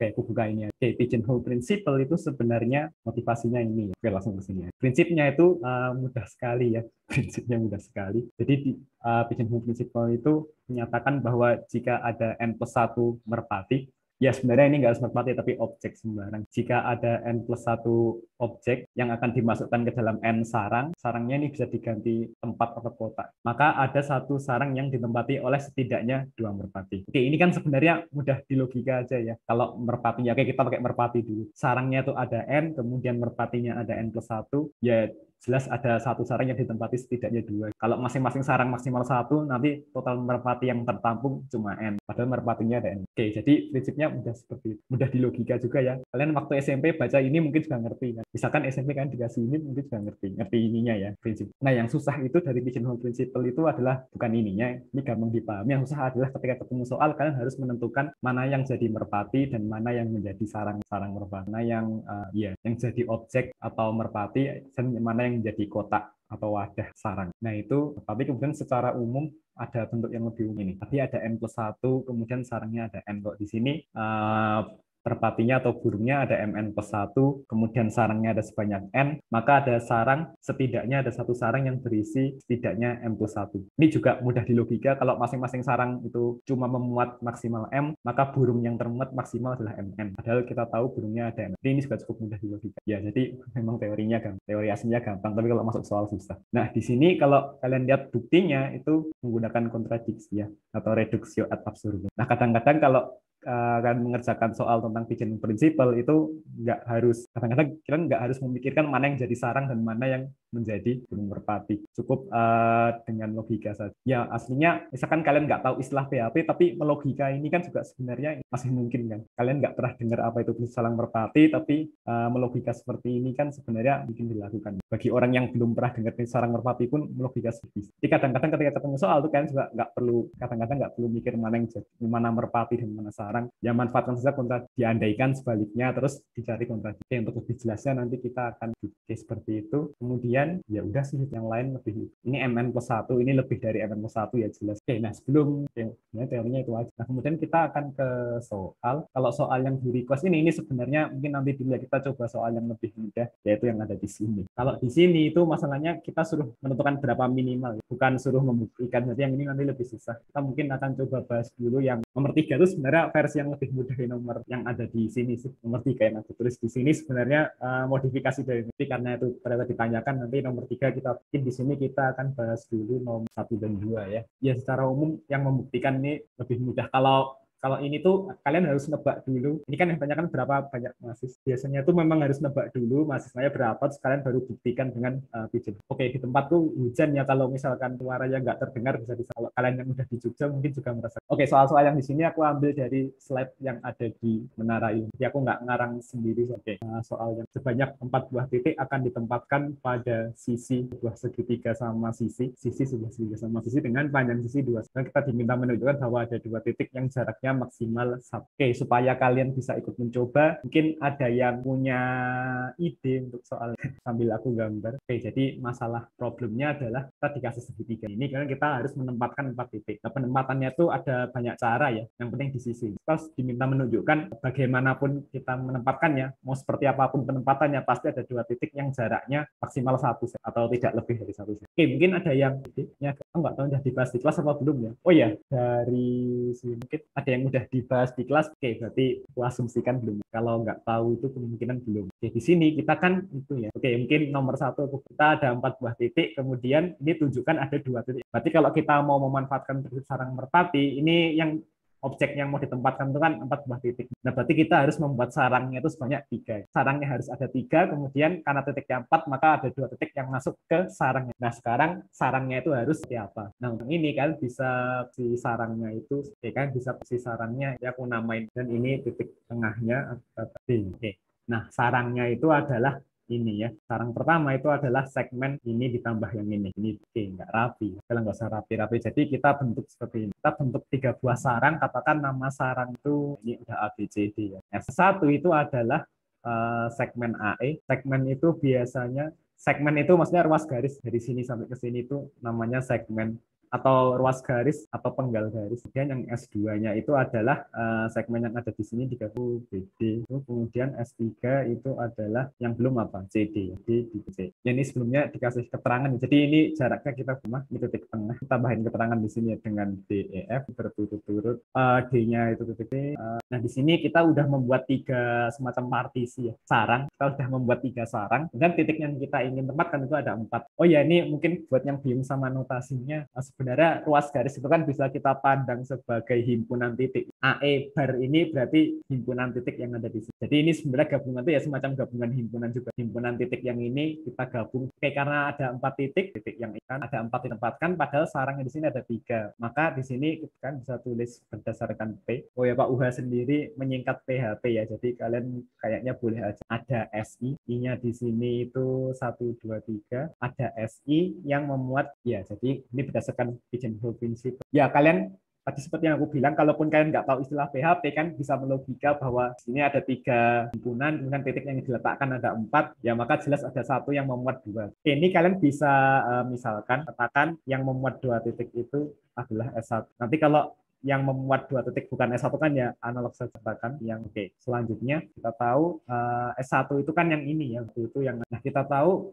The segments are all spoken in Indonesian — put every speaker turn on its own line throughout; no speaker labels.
Oke, aku buka ini ya. Oke, pigeonhole principle itu sebenarnya motivasinya ini. Oke, langsung ke sini ya. Prinsipnya itu mudah sekali ya. Prinsipnya mudah sekali. Jadi di pigeonhole principle itu menyatakan bahwa jika ada n+1 merpati, ya sebenarnya ini nggak harus merpati tapi objek sembarang. Jika ada n+1 objek yang akan dimasukkan ke dalam n sarang, sarangnya ini bisa diganti tempat atau kotak. Maka ada satu sarang yang ditempati oleh setidaknya 2 merpati. Oke, ini kan sebenarnya mudah di logika aja ya. Kalau merpatinya, oke kita pakai merpati dulu. Sarangnya itu ada n, kemudian merpatinya ada n+1, ya jelas ada satu sarang yang ditempati setidaknya 2. Kalau masing-masing sarang maksimal 1, nanti total merpati yang tertampung cuma n. Padahal merpatinya ada n. Oke, jadi prinsipnya mudah seperti itu. Mudah di logika juga ya. Kalian waktu SMP baca ini mungkin juga ngerti kan. Misalkan SMP kan dikasih ini mungkin juga ngerti ininya ya, prinsip. Nah, yang susah itu dari pigeonhole principle itu adalah bukan ininya, ini gampang dipahami. Yang susah adalah ketika ketemu soal kalian harus menentukan mana yang jadi merpati dan mana yang menjadi sarang merpati. Mana yang yang jadi objek atau merpati dan mana yang menjadi kotak atau wadah sarang. Nah itu, tapi kemudian secara umum ada bentuk yang lebih umum ini. Tadi ada n+1, kemudian sarangnya ada n. Kok di sini merpatinya atau burungnya ada mn+1, kemudian sarangnya ada sebanyak n, maka ada sarang, setidaknya ada satu sarang yang berisi setidaknya m+1. Ini juga mudah di logika, kalau masing-masing sarang itu cuma memuat maksimal m, maka burung yang termuat maksimal adalah mn. Padahal kita tahu burungnya ada n. Jadi ini juga cukup mudah di logika. Ya, jadi memang teorinya gampang, teori aslinya gampang, tapi kalau masuk soal susah. Nah, di sini kalau kalian lihat buktinya itu menggunakan kontradiksi ya, atau reduktio ad absurdum. Nah, kadang-kadang kalau akan mengerjakan soal tentang pigeonhole principle itu nggak harus, kadang-kadang kalian nggak harus memikirkan mana yang jadi sarang dan mana yang menjadi burung merpati. Cukup dengan logika saja. Ya aslinya misalkan kalian nggak tahu istilah PHP tapi melogika ini kan juga sebenarnya masih mungkin kan. Kalian nggak pernah dengar apa itu sarang merpati tapi melogika seperti ini kan sebenarnya mungkin dilakukan. Bagi orang yang belum pernah dengar sarang merpati pun melogika seperti itu. Jadi kadang-kadang ketika ketemu soal itu kalian juga nggak perlu, kadang-kadang nggak perlu mikir mana yang jadi, mana merpati dan mana sarang. Ya manfaatkan saja diandaikan sebaliknya terus dicari kontradiksi. Untuk lebih jelasnya nanti kita akan bikin seperti itu. Kemudian ya udah sih yang lain lebih ini mn+1, ini lebih dari mn+1 ya jelas. Oke, nah sebelum ya, teorinya itu aja. Nah, kemudian kita akan ke soal. Kalau soal yang di request ini sebenarnya mungkin nanti dulu ya kita coba soal yang lebih mudah yaitu yang ada di sini. Kalau di sini itu masalahnya kita suruh menentukan berapa minimal, bukan suruh membuktikan. Jadi yang ini nanti lebih susah. Kita mungkin akan coba bahas dulu yang nomor 3 itu sebenarnya versi yang lebih mudah dari nomor yang ada di sini sih. Nomor 3 yang aku tulis di sini sebenarnya modifikasi dari ini karena itu ternyata ditanyakan nanti nomor 3 kita bikin di sini kita akan bahas dulu nomor 1 dan 2 ya. Ya secara umum yang membuktikan ini lebih mudah. Kalau ini tuh kalian harus nebak dulu. Ini kan yang tanyakan berapa banyak mahasiswa. Biasanya tuh memang harus nebak dulu mahasiswanya berapa, terus kalian baru buktikan dengan pigeon. Oke, di tempat tuh hujan ya, kalau misalkan suaranya nggak terdengar bisa kalau kalian yang udah di Jogja mungkin juga merasa. Oke, soal-soal yang di sini aku ambil dari slide yang ada di menara ini. Jadi aku nggak ngarang sendiri. Oke, soal yang sebanyak 4 buah titik akan ditempatkan pada sisi sebuah segitiga sama sisi sebuah segitiga sama sisi dengan panjang sisi 2. Dan kita diminta menunjukkan bahwa ada 2 titik yang jaraknya maksimal 1. Oke, supaya kalian bisa ikut mencoba, mungkin ada yang punya ide untuk soal sambil aku gambar. Oke, jadi masalah problemnya adalah kita dikasih segitiga ini karena kita harus menempatkan 4 titik. Nah, penempatannya itu ada banyak cara ya, yang penting di sisi. Kita diminta menunjukkan bagaimanapun kita menempatkannya, mau seperti apapun penempatannya, pasti ada 2 titik yang jaraknya maksimal 1 atau tidak lebih dari 1. Oke, mungkin ada yang idenya, nggak tahu udah dibahas di kelas apa belum ya. Oh ya, dari sini mungkin ada yang udah dibahas di kelas. Oke, berarti aku asumsikan belum. Kalau nggak tahu itu kemungkinan belum. Oke, di sini kita kan itu ya. Oke, mungkin nomor 1 kita ada 4 buah titik, kemudian ini tunjukkan ada 2 titik. Berarti kalau kita mau memanfaatkan sarang merpati, ini yang objek yang mau ditempatkan itu kan 4 buah titik. Nah, berarti kita harus membuat sarangnya itu sebanyak 3. Sarangnya harus ada 3, kemudian karena titiknya 4, maka ada 2 titik yang masuk ke sarangnya. Nah, sekarang sarangnya itu harus seperti apa? Nah, untuk ini kan bisa si sarangnya itu, kan bisa si sarangnya, ya aku namain, dan ini titik tengahnya. Oke. Nah, sarangnya itu adalah ini ya. Sarang pertama itu adalah segmen ini ditambah yang ini oke, nggak rapi. Kalau nggak usah rapi-rapi. Jadi kita bentuk seperti ini. Kita bentuk 3 buah sarang. Katakan nama sarang itu ini udah A, B, C, D ya. Yang satu itu adalah segmen AE. Segmen itu biasanya segmen itu maksudnya ruas garis dari sini sampai ke sini itu namanya segmen atau ruas garis atau penggal garis. Kemudian yang S2-nya itu adalah segmen yang ada di sini 30 BD. Kemudian S3 itu adalah yang belum apa? CD. Jadi di C. Ini sebelumnya dikasih keterangan. Jadi ini jaraknya kita cuma di titik tengah. Tambahin keterangan di sini ya, dengan DEF berturut-turut. D-nya itu titik D. Nah di sini kita udah membuat 3 semacam partisi ya. Sarang. Kita udah membuat 3 sarang. Dan titik yang kita ingin tempatkan itu ada 4. Oh ya, ini mungkin buat yang bingung sama notasinya, sebenarnya ruas garis itu kan bisa kita pandang sebagai himpunan titik. AE bar ini berarti himpunan titik yang ada di sini. Jadi ini sebenarnya gabungan itu ya semacam gabungan himpunan juga. Himpunan titik yang ini kita gabung. Oke, karena ada 4 titik yang ikan ada 4 ditempatkan, padahal sarangnya di sini ada 3. Maka di sini kita kan bisa tulis berdasarkan P. Oh ya Pak UH sendiri menyingkat PHP ya. Jadi kalian kayaknya boleh aja. Ada SI, I-nya di sini itu 1, 2, 3. Ada SI yang memuat ya. Jadi ini berdasarkan pigeonhole principle. Ya kalian tadi seperti yang aku bilang, kalaupun kalian nggak tahu istilah PHP kan bisa melogika bahwa di sini ada 3 himpunan, kemudian titik yang diletakkan ada 4, ya maka jelas ada 1 yang memuat 2. Ini kalian bisa misalkan katakan yang memuat 2 titik itu adalah S1. Nanti kalau yang memuat 2 titik bukan S1 kan ya analog saja katakan yang oke. Selanjutnya kita tahu S1 itu kan yang ini ya, itu yang nah kita tahu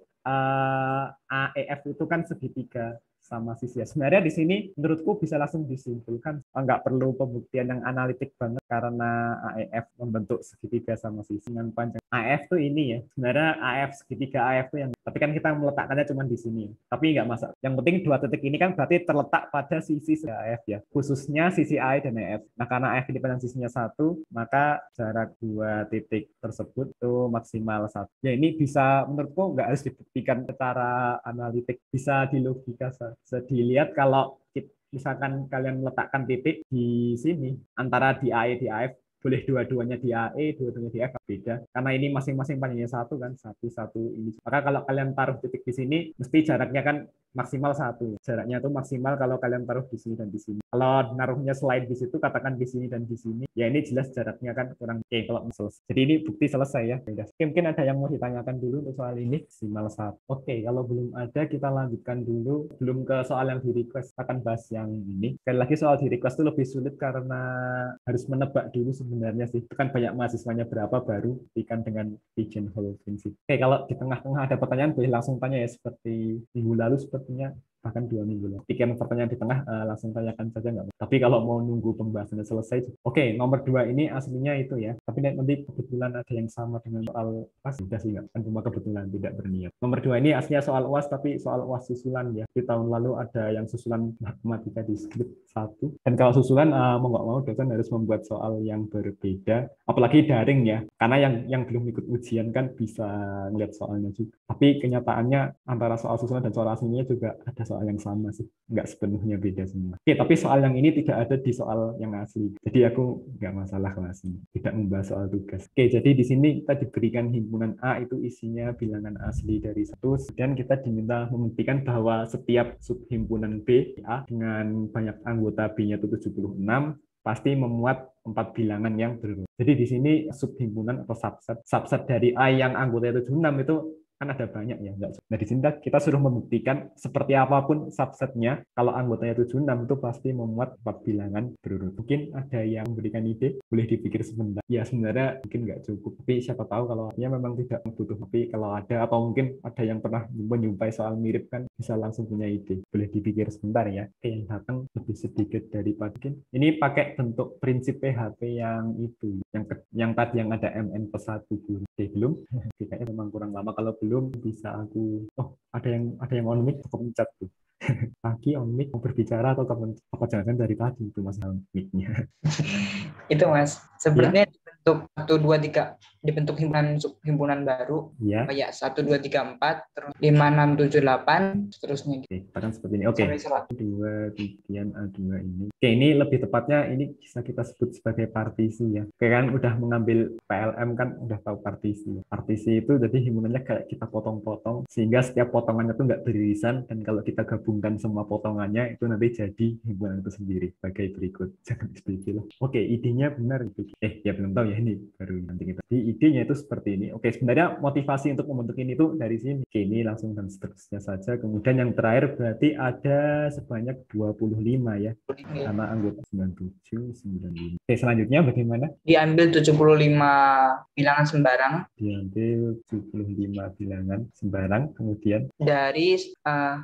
AEF itu kan segitiga sama sisi ya. Sebenarnya di sini menurutku bisa langsung disimpulkan, nggak perlu pembuktian yang analitik banget karena AEF membentuk segitiga sama sisi dengan panjang. AEF tuh ini ya, sebenarnya AEF segitiga AEF tuh yang, tapi kan kita meletakkannya cuma di sini. Tapi nggak masalah. Yang penting 2 titik ini kan berarti terletak pada sisi AEF ya, khususnya sisi AE dan EF. Nah karena AEF ini pada sisinya 1, maka jarak 2 titik tersebut itu maksimal 1. Ya ini bisa menurutku nggak harus dibuktikan secara analitik, bisa di logika saja. Bisa dilihat kalau misalkan kalian meletakkan titik di sini antara di AE di AF, boleh dua-duanya di AE, dua-duanya di F, beda. Karena ini masing-masing panjangnya 1 kan, 1 ini. Maka kalau kalian taruh titik di sini, mesti jaraknya kan maksimal 1. Jaraknya itu maksimal kalau kalian taruh di sini dan di sini. Kalau naruhnya slide di situ, katakan di sini dan di sini, ya ini jelas jaraknya kan kurang. Oke, kalau selesai. Jadi ini bukti selesai ya. Mungkin ada yang mau ditanyakan dulu untuk soal ini, maksimal 1. Oke, kalau belum ada, kita lanjutkan dulu. Belum ke soal yang di request, akan bahas yang ini. Sekali lagi soal di request itu lebih sulit karena harus menebak dulu sebenarnya sih. Itu kan banyak mahasiswanya berapa baru buktikan dengan pigeonhole principle. Oke, kalau di tengah-tengah ada pertanyaan boleh langsung tanya ya, seperti minggu lalu sepertinya bahkan 2 minggu lalu. Pikiran pertanyaan di tengah langsung tanyakan saja nggak. Tapi kalau mau nunggu pembahasannya selesai, oke, nomor 2 ini aslinya itu ya. Tapi nanti kebetulan ada yang sama dengan soal UAS, sudah sih nggak. Kan cuma kebetulan tidak berniat. Nomor 2 ini aslinya soal UAS tapi soal UAS susulan ya. Di tahun lalu ada yang susulan matematika di skrip 1. Dan kalau susulan mau nggak mau dosen harus membuat soal yang berbeda. Apalagi daring ya. Karena yang belum ikut ujian kan bisa ngeliat soalnya juga. Tapi kenyataannya antara soal susulan dan soal aslinya juga ada soal yang sama sih, nggak sepenuhnya beda semua. Oke, tapi soal yang ini tidak ada di soal yang asli. Jadi aku nggak masalah kelas ini, tidak membahas soal tugas. Oke, jadi di sini kita diberikan himpunan A itu isinya bilangan asli dari 1, dan kita diminta membuktikan bahwa setiap subhimpunan B A dengan banyak anggota B-nya itu 76 pasti memuat 4 bilangan yang berurutan. Jadi di sini subhimpunan atau subset dari A yang anggotanya 76 itu kan ada banyak ya. Nah di sini kita suruh membuktikan seperti apapun subsetnya, kalau anggotanya 76 itu pasti memuat 4 bilangan berurut. Mungkin ada yang memberikan ide, boleh dipikir sebentar. Ya sebenarnya mungkin nggak cukup, tapi siapa tahu kalau artinya memang tidak butuh. Tapi kalau ada, atau mungkin ada yang pernah menyumpai soal mirip kan bisa langsung punya ide. Boleh dipikir sebentar ya. Oke, yang datang lebih sedikit daripada mungkin. Ini pakai bentuk prinsip PHP yang itu, yang tadi yang ada MN plus 1 dulu. Belum? Kayaknya memang kurang lama. Kalau belum bisa aku, ada yang on mic, aku pencet tuh. Pagi on mic mau berbicara atau apa jangan dari tadi itu masalah mic-nya.
Itu Mas, sebenarnya
Ya?
dibentuk 1, 2, 3, dibentuk himpunan baru.
Ya.
Kayak 1, 2, 3, 4, terus 5, 6, 7, 8, seterusnya.
Oke, bahkan seperti ini. Oke.
Sampai
2 bikian A2 ini. Oke, ini lebih tepatnya ini bisa kita sebut sebagai partisi ya. Oke, kan udah mengambil PLM kan udah tahu partisi. Partisi itu jadi himpunannya kayak kita potong-potong sehingga setiap potongannya tuh nggak beririsan, dan kalau kita gabungkan semua potongannya itu nanti jadi himpunan itu sendiri sebagai berikut. Jangan seperti itu. Oke, idenya benar. Ya belum tahu ya, ini baru nanti kita. Di idenya itu seperti ini. Oke, sebenarnya motivasi untuk membentuk ini tuh dari sini. Oke, ini langsung dan seterusnya saja. Kemudian yang terakhir berarti ada sebanyak 25 ya. Karena anggota 97, 95. Oke, selanjutnya bagaimana?
Diambil 75 bilangan sembarang
Diambil 75 bilangan sembarang, kemudian
dari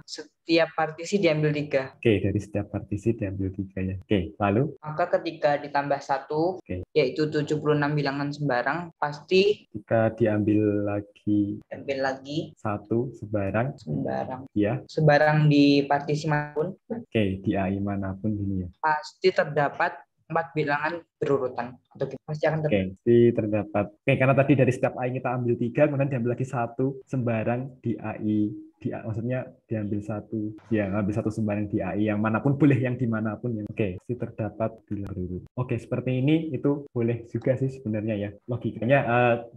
setiap partisi diambil 3.
oke, dari setiap partisi diambil 3 ya. Oke, lalu
Maka ketika ditambah 1,
oke,
yaitu 76 bilangan sembarang, pasti
jika diambil lagi
diambil lagi
satu sembarang
sembarang.
ya.
Sebarang di partisi manapun,
Oke, di AI manapun ini ya.
pasti terdapat 4 bilangan berurutan. Atau pasti akan
Oke, pasti terdapat. Oke, karena tadi dari setiap AI kita ambil 3, kemudian diambil lagi satu sembarang di AI. Maksudnya diambil satu, ya ambil satu sembarang di AI yang manapun, boleh yang dimanapun ya. Oke, pasti terdapat bilangan berurut. Oke, seperti ini itu boleh juga sih sebenarnya ya. Logikanya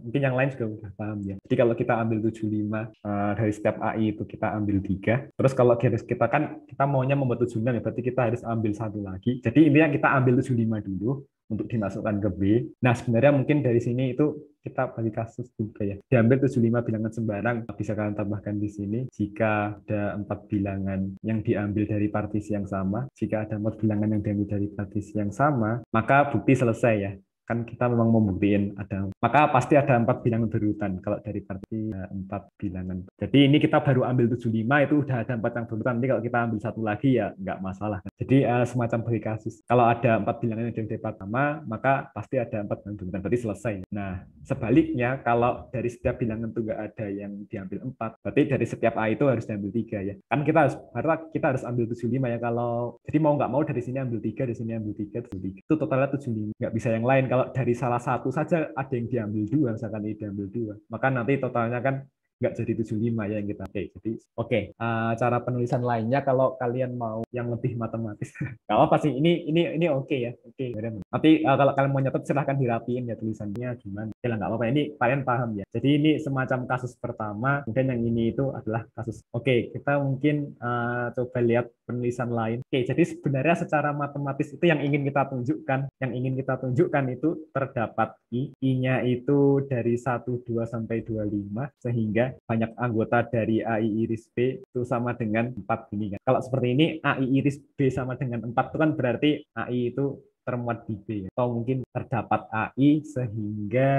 mungkin yang lain juga udah paham ya. Jadi kalau kita ambil 75 dari setiap AI itu kita ambil 3. Terus kalau kita kan kita maunya membuat 76 ya, berarti kita harus ambil satu lagi. Jadi intinya kita ambil 75 dulu untuk dimasukkan ke B. Nah, sebenarnya mungkin dari sini itu kita bagi kasus juga ya. Diambil 75 bilangan sembarang, bisa kalian tambahkan di sini. Jika ada 4 bilangan yang diambil dari partisi yang sama, jika ada 4 bilangan yang diambil dari partisi yang sama, maka bukti selesai ya. Kan kita memang membuktiin maka pasti ada 4 bilangan berurutan kalau dari partisi 4 bilangan. Jadi ini kita baru ambil 75 itu udah ada 4 yang berurutan. Nanti kalau kita ambil satu lagi ya nggak masalah. Jadi semacam bagi kasus. Kalau ada 4 bilangan yang dari pertama, maka pasti ada 4 yang berurutan. Berarti selesai. Nah, sebaliknya kalau dari setiap bilangan itu nggak ada yang diambil 4, berarti dari setiap A itu harus diambil 3 ya. Kan kita harus ambil 75 ya. Kalau jadi mau nggak mau dari sini ambil 3, dari sini ambil 3, itu totalnya 75. Nggak bisa yang lain. Kalau dari salah satu saja ada yang diambil 2, misalkan ini diambil 2, maka nanti totalnya kan nggak jadi 75 ya yang kita. Jadi cara penulisan lainnya kalau kalian mau yang lebih matematis kalau pasti ini oke ya. Nanti kalau kalian mau nyatet silahkan dirapiin ya tulisannya gimana. Oke lah, nggak apa-apa, ini kalian paham ya. Jadi ini semacam kasus pertama, kemudian yang ini itu adalah kasus. Kita mungkin coba lihat penulisan lain. Jadi sebenarnya secara matematis itu yang ingin kita tunjukkan itu terdapat I-nya itu dari 1, 2 sampai 25, sehingga banyak anggota dari AI iris B itu sama dengan 4 ini kan. Kalau seperti ini AI iris B sama dengan 4 itu kan berarti AI itu termuat di B. Atau mungkin terdapat AI sehingga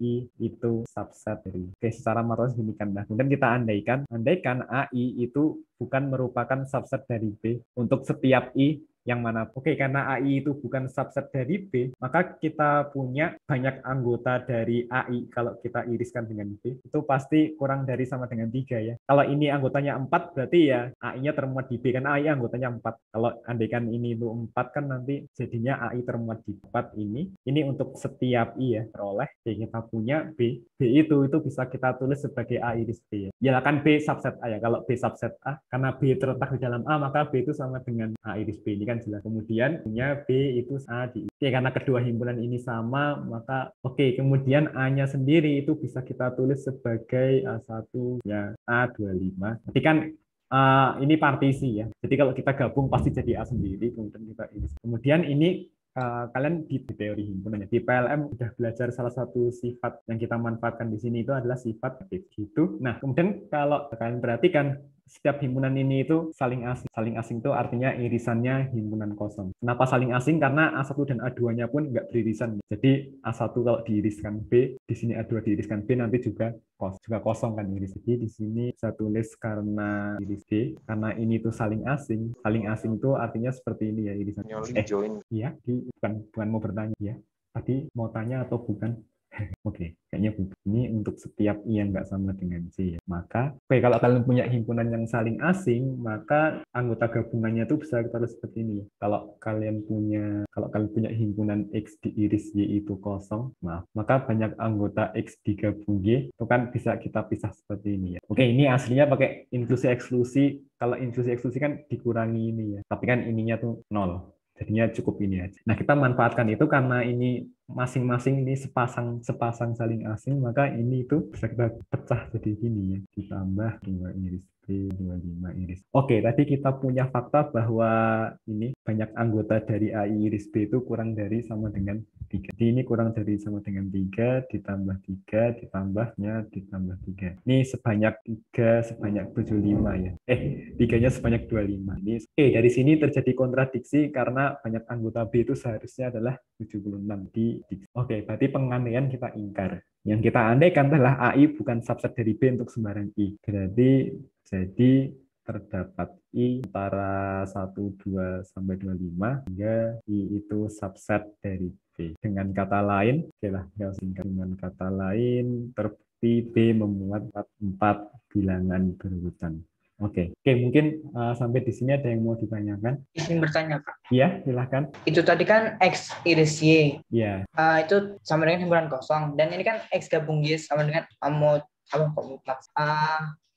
I itu subset dari. Secara matematis demikian. Nah, kemudian kita andaikan AI itu bukan merupakan subset dari B untuk setiap I yang mana. Karena AI itu bukan subset dari B, maka kita punya banyak anggota dari AI. Kalau kita iriskan dengan B, itu pasti kurang dari sama dengan 3 ya. Kalau ini anggotanya 4, berarti ya AI-nya termuat di B, kan AI anggotanya 4. Kalau andaikan ini itu 4, kan nanti jadinya AI termuat di 4 ini. Ini untuk setiap I ya, peroleh. Kita punya B. B itu bisa kita tulis sebagai A iris B ya. Ya kan B subset A ya. Kalau B subset A, karena B terletak di dalam A, maka B itu sama dengan A iris B. Ini kan jelas. Kemudian punya B itu A di I. Karena kedua himpunan ini sama, maka kemudian A-nya sendiri itu bisa kita tulis sebagai A1 ya A25. Nanti kan ini partisi ya. Jadi kalau kita gabung pasti jadi A sendiri, kemudian kita iris. Kemudian ini kalian di teori himpunan ya. Di PLM udah belajar salah satu sifat yang kita manfaatkan di sini itu adalah sifat gitu. Nah, kemudian kalau kalian perhatikan setiap himpunan ini itu saling asing. Saling asing itu artinya irisannya himpunan kosong. Kenapa saling asing? Karena A1 dan A2-nya pun nggak beririsan. Jadi A1 kalau diiriskan B, di sini A2 diiriskan B, nanti juga kosong kan iris. Jadi di sini saya tulis karena iris B, karena ini tuh saling asing. Saling asing itu artinya seperti ini ya irisan. Iya, bukan mau bertanya ya. Tadi mau tanya atau bukan? Kayaknya ini untuk setiap I yang nggak sama dengan C ya. Maka, kalau kalian punya himpunan yang saling asing, maka anggota gabungannya itu bisa kita tulis seperti ini. Kalau kalian punya himpunan X diiris Y itu kosong, maka banyak anggota X digabung Y, itu kan bisa kita pisah seperti ini ya. Ini aslinya pakai inklusi eksklusi. Kalau inklusi eksklusi kan dikurangi ini ya. Tapi kan ininya tuh 0. Jadinya cukup ini aja. Nah, kita manfaatkan itu karena ini masing-masing ini sepasang saling asing, maka ini itu bisa kita pecah jadi gini ya, ditambah 2 iris B, 25 iris. Oke, tadi kita punya fakta bahwa ini banyak anggota dari AI iris B itu kurang dari sama dengan 3. Jadi ini kurang dari sama dengan 3, ditambah 3, ditambahnya, ditambah 3. Ini sebanyak 3, sebanyak 75 ya. 3-nya sebanyak 25. Ini, dari sini terjadi kontradiksi karena banyak anggota B itu seharusnya adalah 76 Oke, berarti pengandaian kita ingkar. Yang kita andaikan adalah AI bukan subset dari B untuk sembarang I. Berarti jadi terdapat I antara 1, 2, sampai 25, hingga I itu subset dari B. Dengan kata lain, dengan kata lain, terbukti B memuat 4 bilangan berurutan. Oke, mungkin sampai di sini ada yang mau ditanyakan?
Izin bertanya, Kak.
Iya, silahkan.
Itu tadi kan X iris Y.
Iya.
Itu sama dengan himpunan kosong. Dan ini kan X gabung Y sama dengan mutlak.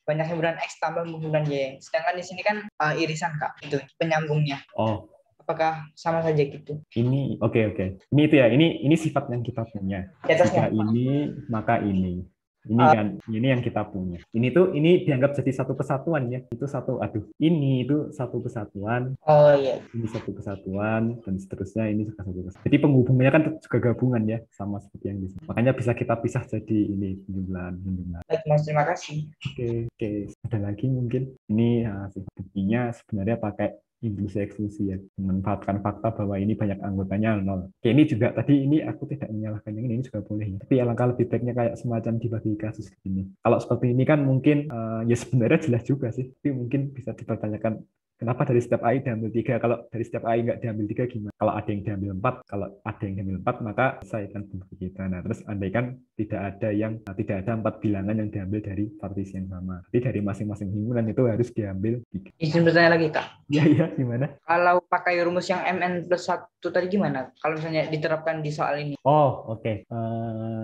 Banyak himpunan X tambah himpunan Y. Sedangkan di sini kan irisan, Kak. Itu penyambungnya.
Oh.
Apakah sama saja gitu?
Ini oke. Ini itu ya. Ini sifat yang kita punya. Jika ini, maka ini. Ini kan, ini yang kita punya. Ini dianggap jadi satu kesatuan ya. Ini itu satu kesatuan.
Oh iya.
Ini satu kesatuan dan seterusnya ini juga satu kesatuan. Jadi penghubungnya kan juga gabungan ya, sama seperti yang di sini. Makanya bisa kita pisah jadi ini penjumlahan.
Baik, Mas, terima kasih.
Oke. Ada lagi mungkin. Ini sifat buktinya sebenarnya pakai induksi eksklusi ya, memanfaatkan fakta bahwa ini banyak anggotanya 0. Oke, ini juga tadi ini aku tidak menyalahkan yang ini juga boleh ya. Tapi alangkah lebih baiknya kayak semacam dibagi kasus gini. Kalau seperti ini kan mungkin ya sebenarnya jelas juga sih, tapi mungkin bisa dipertanyakan kenapa dari setiap AI diambil 3? Kalau dari setiap AI nggak diambil 3 gimana? Kalau ada yang diambil 4, kalau ada yang diambil 4 maka selesaikan bukti kita. Nah, terus andaikan tidak ada 4 bilangan yang diambil dari partisi yang sama. Jadi dari masing-masing himpunan itu harus diambil 3.
Izin bertanya lagi, Kak.
Iya, gimana?
Kalau pakai rumus yang MN+1 tadi gimana? Kalau misalnya diterapkan di soal ini?
Oh, oke.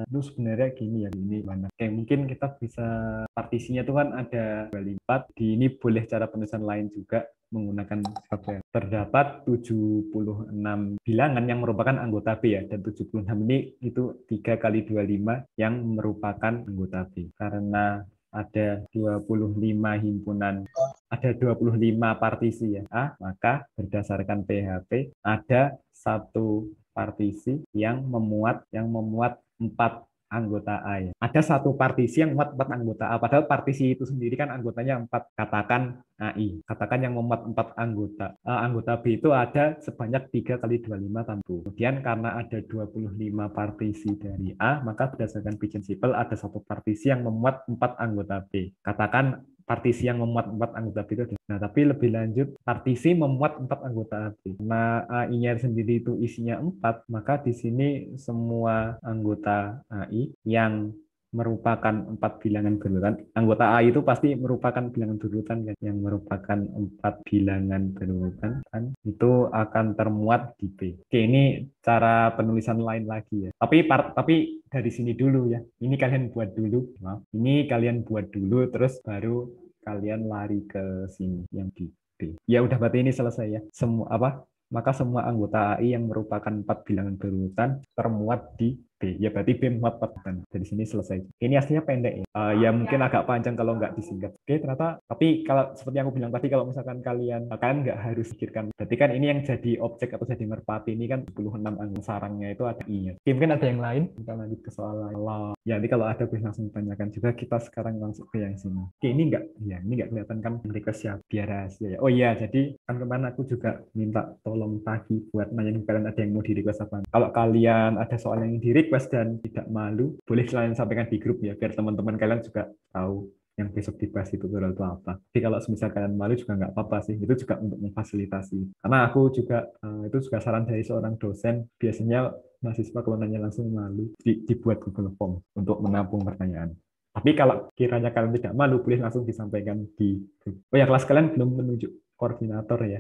Itu sebenarnya gini ya, ini mana? Oke, mungkin kita bisa partisinya tuh kan ada 24. Di ini boleh cara penulisan lain juga menggunakan software. Terdapat 76 bilangan yang merupakan anggota B ya, dan 76 ini itu 3 kali 25 yang merupakan anggota B. Karena ada 25 himpunan, ada 25 partisi ya A, maka berdasarkan PHP ada satu partisi yang memuat 4 anggota A ya. Ada satu partisi yang memuat 4 anggota A, padahal partisi itu sendiri kan anggotanya 4. Katakan AI. Katakan yang memuat 4 anggota B itu ada sebanyak 3 kali 25 tambah. Kemudian karena ada 25 partisi dari A, maka berdasarkan prinsipal ada satu partisi yang memuat 4 anggota B. Katakan partisi yang memuat 4 anggota B itu. Nah, tapi lebih lanjut, partisi memuat 4 anggota B. Nah, AI-nya sendiri itu isinya 4, maka di sini semua anggota AI yang merupakan 4 bilangan berurutan. Anggota A itu pasti merupakan bilangan berurutan kan? Yang merupakan 4 bilangan berurutan kan? Itu akan termuat di B. Oke, ini cara penulisan lain lagi ya. Tapi dari sini dulu ya. Ini kalian buat dulu. Maaf. Ini kalian buat dulu, terus baru kalian lari ke sini yang di B. Ya udah, berarti ini selesai ya. Maka semua anggota AI yang merupakan 4 bilangan berurutan termuat di B. Ya berarti B muat 4. Dari sini selesai. Ini aslinya pendek ya. Ya mungkin agak panjang kalau nggak disingkat. Oke, ternyata. Tapi kalau seperti yang aku bilang tadi, kalau misalkan kalian nggak harus pikirkan. Berarti kan ini yang jadi objek atau jadi merpati ini kan 26 anggota sarangnya itu ada I-nya. Oke, mungkin ada yang lain. Kita lanjut ke soal lain. Ya, nanti kalau ada boleh langsung tanyakan juga. Kita sekarang langsung ke yang sini. Oke, ini nggak kelihatan kan request ya, biar rahasia ya. Oh iya, jadi kan kemarin aku juga minta tolong tagi buat nanyain kalian ada yang mau di request apa. Kalau kalian ada soal yang di request dan tidak malu, boleh kalian sampaikan di grup ya, biar teman-teman kalian juga tahu yang besok dibahas di tutorial itu apa. Jadi kalau misalnya kalian malu juga nggak apa-apa sih, itu juga untuk memfasilitasi. Karena aku juga, itu juga saran dari seorang dosen, biasanya mahasiswa kalau nanya langsung malu, dibuat Google Form untuk menampung pertanyaan. Tapi kalau kiranya kalian tidak malu, boleh langsung disampaikan di grup. Oh ya, kelas kalian belum menunjuk koordinator ya.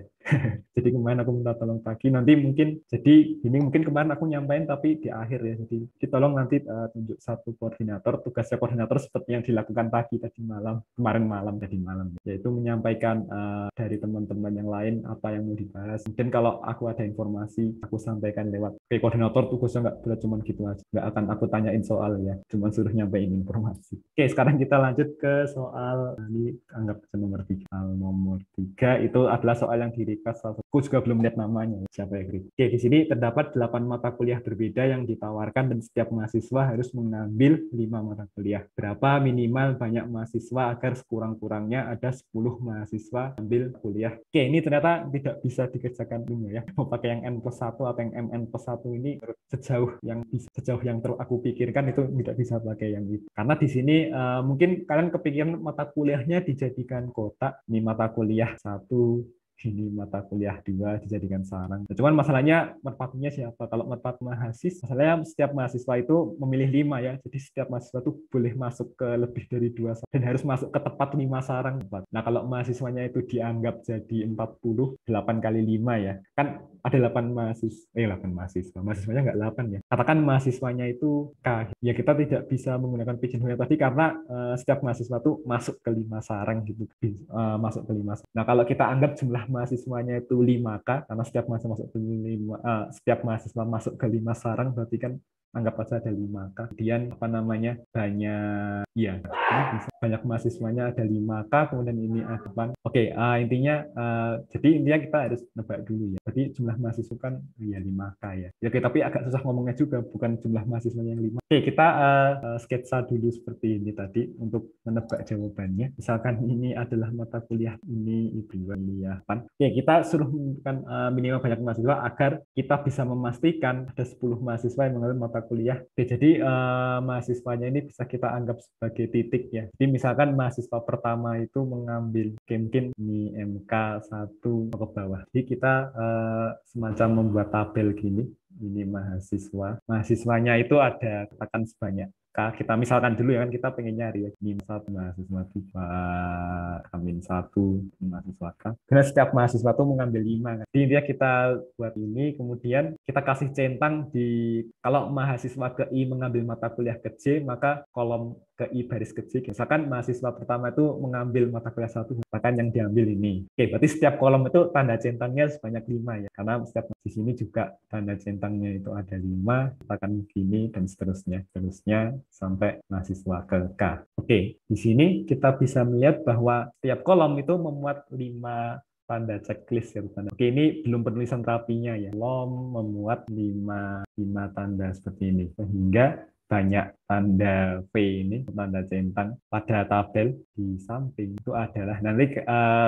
Jadi kemarin aku minta tolong pagi, nanti mungkin jadi ini mungkin kemarin aku nyampain tapi di akhir ya. Jadi tolong nanti tunjuk satu koordinator, tugasnya koordinator seperti yang dilakukan pagi tadi malam, kemarin malam tadi malam, yaitu menyampaikan dari teman-teman yang lain apa yang mau dibahas. Mungkin kalau aku ada informasi, aku sampaikan lewat koordinator, tugasnya nggak berat cuman gitu aja. Nggak akan aku tanyain soal ya, cuma suruh nyampein informasi. Oke, sekarang kita lanjut ke soal ini anggap nomor 3. Nomor 3 itu adalah soal yang di request. Aku juga belum lihat namanya siapa yang request. Oke, di sini terdapat 8 mata kuliah berbeda yang ditawarkan dan setiap mahasiswa harus mengambil 5 mata kuliah. Berapa minimal banyak mahasiswa agar sekurang-kurangnya ada 10 mahasiswa ambil kuliah. Oke, ini ternyata tidak bisa dikerjakan dulu ya. Mau pakai yang N+1 atau yang MN+1 ini sejauh yang aku pikirkan itu tidak bisa pakai yang itu. Karena di sini mungkin kalian kepikiran mata kuliahnya dijadikan kotak. Ini mata kuliah 1, ini mata kuliah 2 dijadikan sarang. Cuman masalahnya merpatinya siapa? Kalau merpati mahasiswa, masalahnya setiap mahasiswa itu memilih 5 ya. Jadi setiap mahasiswa itu boleh masuk ke lebih dari 2 sarang dan harus masuk ke tepat 5 sarang. Nah, kalau mahasiswanya itu dianggap jadi 40, 8 kali 5 ya. Kan ada 8 mahasiswa, 8 mahasiswa. Mahasiswanya nggak 8 ya. Katakan mahasiswanya itu K. Ya kita tidak bisa menggunakan pigeonhole tadi karena setiap mahasiswa itu masuk ke 5 sarang gitu. Masuk ke 5 sarang. Nah, kalau kita anggap jumlah mahasiswanya itu 5K, karena setiap mahasiswa masuk ke 5 sarang, berarti kan anggap aja ada 5K. Kemudian banyak mahasiswanya ada 5K, kemudian ini ada 8. Oke, jadi intinya kita harus nebak dulu ya. Jadi jumlah mahasiswa kan ya 5K ya. Ya, tapi agak susah ngomongnya juga, bukan jumlah mahasiswanya yang 5. Oke, kita sketsa dulu seperti ini tadi untuk menebak jawabannya. Misalkan ini adalah mata kuliah ini, kuliah 8. Oke, kita suruh menentukan minimal banyak mahasiswa agar kita bisa memastikan ada 10 mahasiswa yang mengambil mata kuliah. Oke, jadi mahasiswanya ini bisa kita anggap sebagai titik ya. Jadi misalkan mahasiswa pertama itu mengambil mungkin ini MK1 ke bawah. Jadi kita semacam membuat tabel gini. Ini mahasiswanya itu ada katakan sebanyak kita misalkan dulu ya, kan kita pengen nyari ya, ini satu mahasiswa tiba Amin 1 mahasiswa K. Karena setiap mahasiswa itu mengambil 5 kan. Jadi intinya kita buat ini, kemudian kita kasih centang di kalau mahasiswa ke I mengambil mata kuliah ke J, maka kolom ke I baris ke J. Misalkan mahasiswa pertama itu mengambil mata kuliah 1, misalkan yang diambil ini. Oke, berarti setiap kolom itu tanda centangnya sebanyak 5 ya. Karena setiap di sini juga tanda centangnya itu ada 5, katakan gini dan seterusnya sampai mahasiswa ke K. Oke, di sini kita bisa melihat bahwa setiap kolom itu memuat 5 tanda checklist ya. Oke, ini belum penulisan rapinya ya. Kolom memuat 5 tanda seperti ini. Sehingga banyak tanda V ini, tanda centang pada tabel di samping itu adalah nanti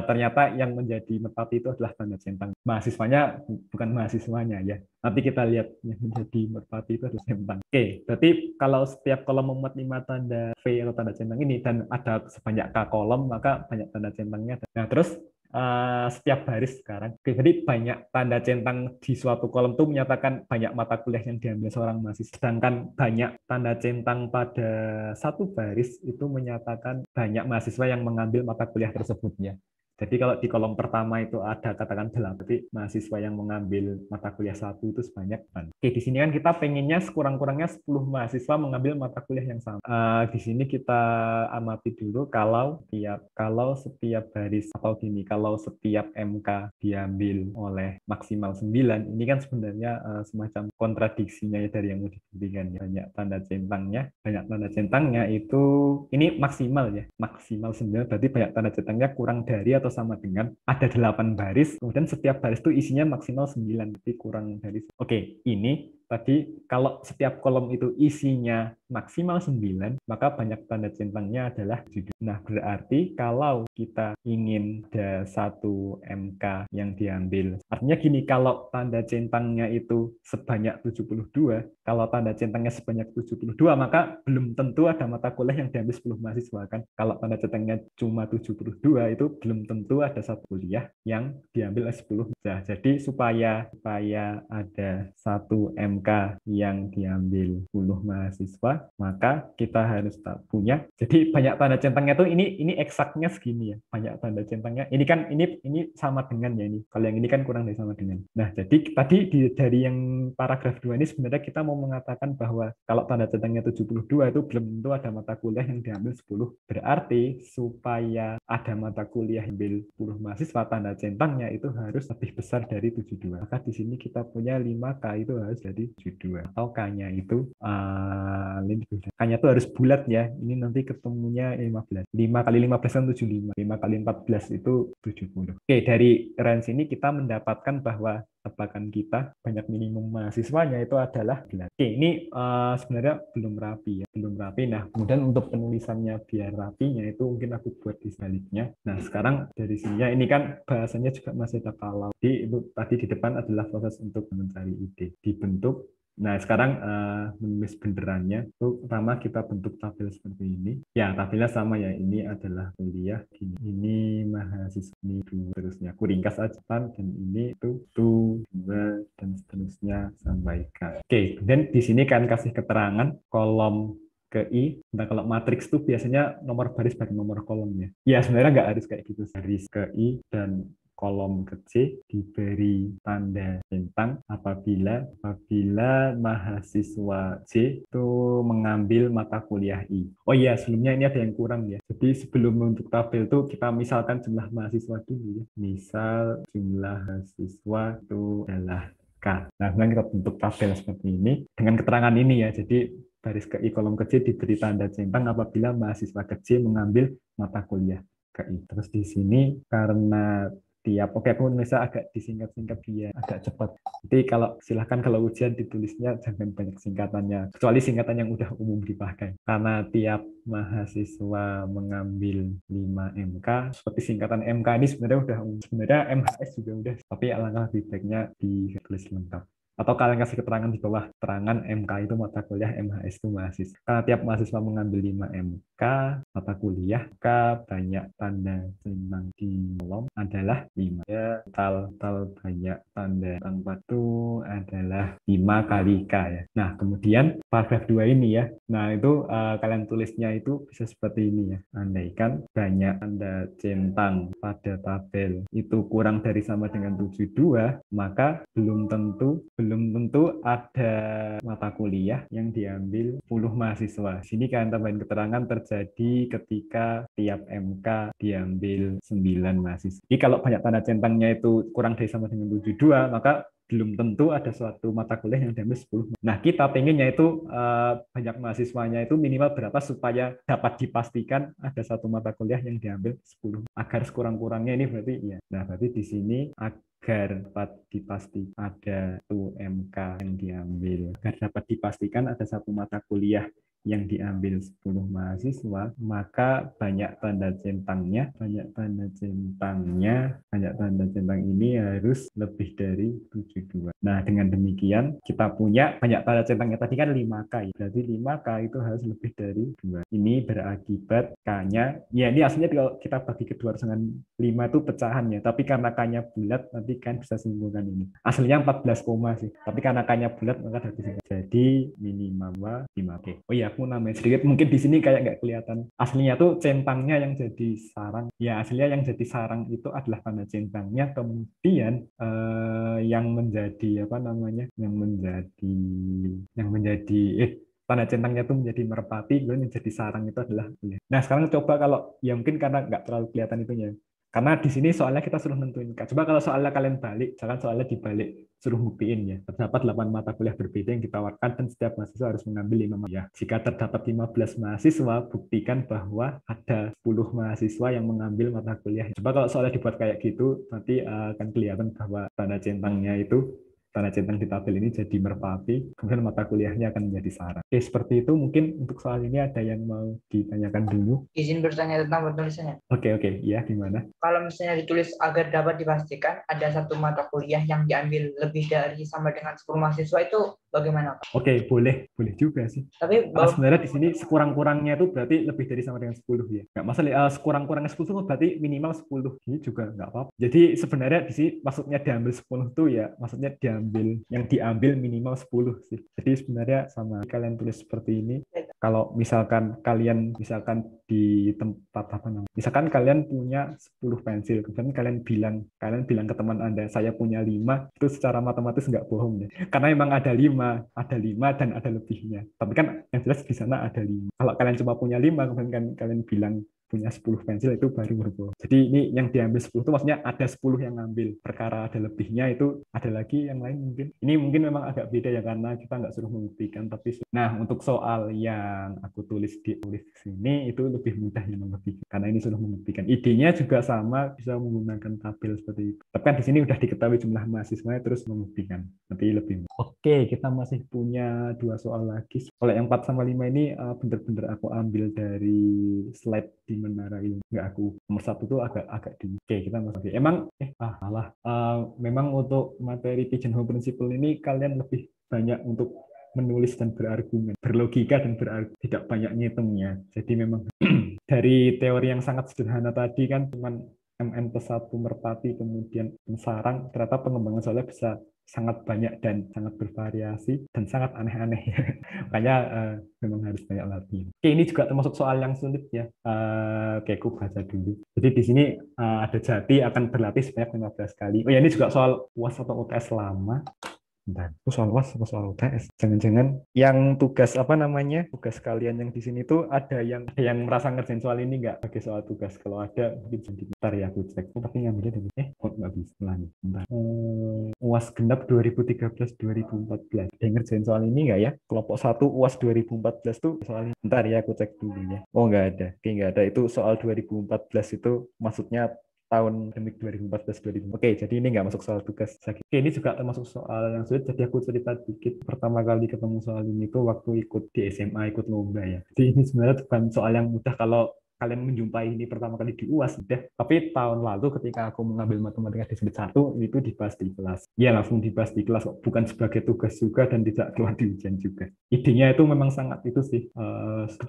ternyata yang menjadi merpati itu adalah tanda centang. Mahasiswanya bukan mahasiswanya ya. Nanti kita lihat yang menjadi merpati itu adalah centang. Oke, berarti kalau setiap kolom memuat 5 tanda V atau tanda centang ini dan ada sebanyak K kolom, maka banyak tanda centangnya. Nah, terus setiap baris sekarang. Oke, jadi banyak tanda centang di suatu kolom itu menyatakan banyak mata kuliah yang diambil seorang mahasiswa. Sedangkan banyak tanda centang pada satu baris itu menyatakan banyak mahasiswa yang mengambil mata kuliah tersebutnya. Jadi kalau di kolom pertama itu ada katakan 8, berarti mahasiswa yang mengambil mata kuliah 1 itu sebanyak 8. Oke, di sini kan kita pengennya sekurang-kurangnya 10 mahasiswa mengambil mata kuliah yang sama. Di sini kita amati dulu kalau setiap baris atau gini, kalau setiap MK diambil oleh maksimal 9, ini kan sebenarnya semacam kontradiksinya ya dari yang mau dibuktikan. Banyak tanda centangnya itu ini maksimal ya. Maksimal 9 berarti banyak tanda centangnya kurang dari atau sama dengan ada 8 baris, kemudian setiap baris itu isinya maksimal 9, berarti kurang dari. Oke, ini tadi kalau setiap kolom itu isinya maksimal 9, maka banyak tanda centangnya adalah 7. Nah, berarti kalau kita ingin ada satu MK yang diambil, artinya gini, kalau tanda centangnya itu sebanyak 72, kalau tanda centangnya sebanyak 72, maka belum tentu ada mata kuliah yang diambil 10 mahasiswa kan. Kalau tanda centangnya cuma 72, itu belum tentu ada satu kuliah yang diambil oleh 10. Nah, jadi supaya ada satu MK MK yang diambil 10 mahasiswa, maka kita harus punya. Jadi banyak tanda centangnya tuh ini eksaknya segini ya. Banyak tanda centangnya. Ini kan ini sama dengan ya ini. Kalau yang ini kan kurang dari sama dengan. Nah, jadi tadi dari yang paragraf 2 ini sebenarnya kita mau mengatakan bahwa kalau tanda centangnya 72 itu belum tentu ada mata kuliah yang diambil 10. Berarti supaya ada mata kuliah yang diambil 10 mahasiswa, tanda centangnya itu harus lebih besar dari 72. Maka di sini kita punya 5K itu harus jadi 72. Atau K-nya itu K-nya itu harus bulat ya. Ini nanti ketemunya 15. 5 kali 15 kan 75. 5 kali 14 itu 70. Oke, dari range ini kita mendapatkan bahwa tebakan kita banyak minimum mahasiswanya itu adalah 11. Oke, ini sebenarnya belum rapi ya, belum rapi. Nah, kemudian untuk penulisannya biar rapinya itu mungkin aku buat di sebaliknya. Nah, sekarang dari sini ya, ini kan bahasanya juga masih ada kalau. Jadi itu tadi di depan adalah proses untuk mencari ide, dibentuk. Nah, sekarang menulis benerannya. Itu pertama kita bentuk tabel seperti ini. Ya, tabelnya sama ya. Ini adalah kuliah. Ini mahasiswa. Ini dua, terusnya. Aku ringkas aja. Dan ini itu 2, dan seterusnya sampai K. Oke, dan di sini kan kasih keterangan kolom ke I. Nah, kalau matriks itu biasanya nomor baris bagi nomor kolomnya. Ya, sebenarnya nggak harus kayak gitu. Baris ke I dan kolom ke C diberi tanda centang apabila mahasiswa C itu mengambil mata kuliah I. Oh iya, sebelumnya ini ada yang kurang ya. Jadi sebelum membentuk tabel itu kita misalkan jumlah mahasiswa dulu ya. Misal jumlah mahasiswa itu adalah K. Nah, kemudian kita bentuk tabel seperti ini dengan keterangan ini ya. Jadi baris ke I kolom ke C diberi tanda centang apabila mahasiswa ke C mengambil mata kuliah ke I. Terus di sini karena oke aku bisa agak disingkat-singkat biar agak cepat. Jadi silahkan kalau ujian ditulisnya jangan banyak singkatannya, kecuali singkatan yang udah umum dipakai. Karena tiap mahasiswa mengambil 5 MK, seperti singkatan MK ini sebenarnya udah umum. Sebenarnya MHS juga udah, tapi alangkah lebih baiknya ditulis lengkap. Atau kalian kasih keterangan di bawah, keterangan MK itu mata kuliah, MHS itu mahasiswa. Karena tiap mahasiswa mengambil 5 MK mata kuliah, maka banyak tanda centang di kolom adalah 5. Ya, total banyak tanda centang itu adalah 5 kali K ya. Nah, kemudian paragraf 2 ini ya. Nah, itu kalian tulisnya itu bisa seperti ini ya. Andaikan banyak tanda centang pada tabel itu kurang dari sama dengan 72, maka belum tentu ada mata kuliah yang diambil 10 mahasiswa. Sini kalian tambahin keterangan terjadi ketika tiap MK diambil 9 mahasiswa. Jadi kalau banyak tanda centangnya itu kurang dari sama dengan 72, maka belum tentu ada suatu mata kuliah yang diambil 10. Nah, kita pengennya itu banyak mahasiswanya itu minimal berapa supaya dapat dipastikan ada satu mata kuliah yang diambil 10. Agar sekurang-kurangnya ini berarti ya. Nah, berarti di sini agar dapat dipastikan ada 2 MK yang diambil, agar dapat dipastikan ada satu mata kuliah yang diambil 10 mahasiswa, maka banyak tanda centangnya ini harus lebih dari 72. Nah, dengan demikian kita punya banyak tanda centangnya tadi kan 5K, berarti 5K itu harus lebih dari 2. Ini berakibat K-nya, ya ini aslinya kalau kita bagi kedua dengan 5 itu pecahan ya, tapi karena K-nya bulat nanti kan bisa simpulkan ini. Aslinya 14 koma sih, tapi karena K-nya bulat maka harus disingkat. Jadi minimal 5. Oke. Oh iya, aku nambahin sedikit. Mungkin di sini kayak nggak kelihatan. Aslinya tuh centangnya yang jadi sarang. Ya, aslinya yang jadi sarang itu adalah tanda centangnya. Kemudian yang menjadi apa namanya? Tanda centangnya itu menjadi merpati, kemudian yang jadi sarang itu adalah. Nah, sekarang coba kalau ya mungkin karena nggak terlalu kelihatan itunya. Karena di sini soalnya kita suruh nentuin. Coba kalau soalnya kalian balik, jangan soalnya dibalik, suruh buktiin ya. Terdapat 8 mata kuliah berbeda yang ditawarkan dan setiap mahasiswa harus mengambil 5 mata kuliah. Jika terdapat 15 mahasiswa, buktikan bahwa ada 10 mahasiswa yang mengambil mata kuliah. Coba kalau soalnya dibuat kayak gitu, nanti akan kelihatan bahwa tanda centangnya itu tanda centang di tabel ini jadi merpati, kemudian mata kuliahnya akan menjadi sarang. Oke, seperti itu. Mungkin untuk soal ini ada yang mau ditanyakan dulu.
Izin bertanya tentang penulisannya.
Oke, ya gimana?
Kalau misalnya ditulis agar dapat dipastikan ada satu mata kuliah yang diambil lebih dari sama dengan 10 mahasiswa, itu bagaimana Kak?
Oke, boleh juga sih.
Tapi
Sebenarnya di sini sekurang-kurangnya itu berarti lebih dari sama dengan 10 ya. Nggak masalah, sekurang-kurangnya 10 itu berarti minimal 10. Ini juga nggak apa-apa. Jadi sebenarnya di sini maksudnya diambil 10 tuh ya, maksudnya yang diambil minimal 10 sih. Jadi sebenarnya sama kalian tulis seperti ini. Kalau misalkan di tempat apa namanya, misalkan kalian punya 10 pensil, kemudian kalian bilang ke teman Anda, saya punya 5, itu secara matematis nggak bohong ya. Karena emang ada lima dan ada lebihnya. Tapi kan yang jelas di sana ada 5. Kalau kalian cuma punya 5, kemudian kan kalian bilang punya 10 pensil, itu baru berbohong. Jadi ini yang diambil 10 itu maksudnya ada 10 yang ngambil. Perkara ada lebihnya itu ada lagi yang lain mungkin. Ini mungkin memang agak beda ya karena kita nggak suruh membuktikan. Nah, untuk soal yang aku tulis di sini itu lebih mudah yang membuktikan. Karena ini sudah membuktikan. Idenya juga sama, bisa menggunakan tabel seperti itu. Tapi kan di sini udah diketahui jumlah mahasiswanya terus membuktikan. Nanti lebih. Oke, kita masih punya 2 soal lagi. Kalau yang 4 sama 5 ini bener-bener aku ambil dari slide di Menara Ilmu. Nggak, aku nomor 1 tuh agak di. Oke, kita masuk. Salah. Memang untuk materi pigeonhole principle ini kalian lebih banyak untuk menulis dan berargumen, berlogika dan berargumen, tidak banyak ngitungnya. Jadi memang dari teori yang sangat sederhana tadi kan cuman MN+1 merpati kemudian sarang, ternyata pengembangan soalnya bisa sangat banyak dan sangat bervariasi dan sangat aneh-aneh. Makanya memang harus banyak latihan. Oke, ini juga termasuk soal yang sulit ya. Oke, aku baca dulu. Jadi di sini ada Jati akan berlatih sebanyak 15 kali. Oh ya, ini juga soal UAS atau UTS lama. Bentar, itu soal UAS atau soal UTS? Jangan-jangan yang tugas apa namanya? Tugas kalian yang di sini tuh ada yang merasa ngerjain soal ini nggak pakai soal tugas? Kalau ada mungkin jadi bentar ya aku cek. Tapi ngambilnya dari kok nggak bisa lagi. Bentar. UAS genap 2013-2014. Ada yang ngerjain soal ini nggak ya? Kelompok 1 UAS 2014 tuh soal ini. Bentar ya aku cek dulu ya. Oh nggak ada. Oke, nggak ada. Itu soal 2014 itu maksudnya tahun akademik 2014-2015. Oke, jadi ini nggak masuk soal tugas. Oke, ini juga termasuk soal yang sulit, jadi aku cerita dikit. Pertama kali ketemu soal ini tuh waktu ikut di SMA, ikut lomba ya. Jadi ini sebenarnya bukan soal yang mudah kalau kalian menjumpai ini pertama kali di UAS udah. Tapi tahun lalu ketika aku mengambil matematika di semester 1 itu dibahas di kelas. Ya langsung dibahas di kelas kok, bukan sebagai tugas juga dan tidak keluar di ujian juga. Idenya itu memang sangat itu sih.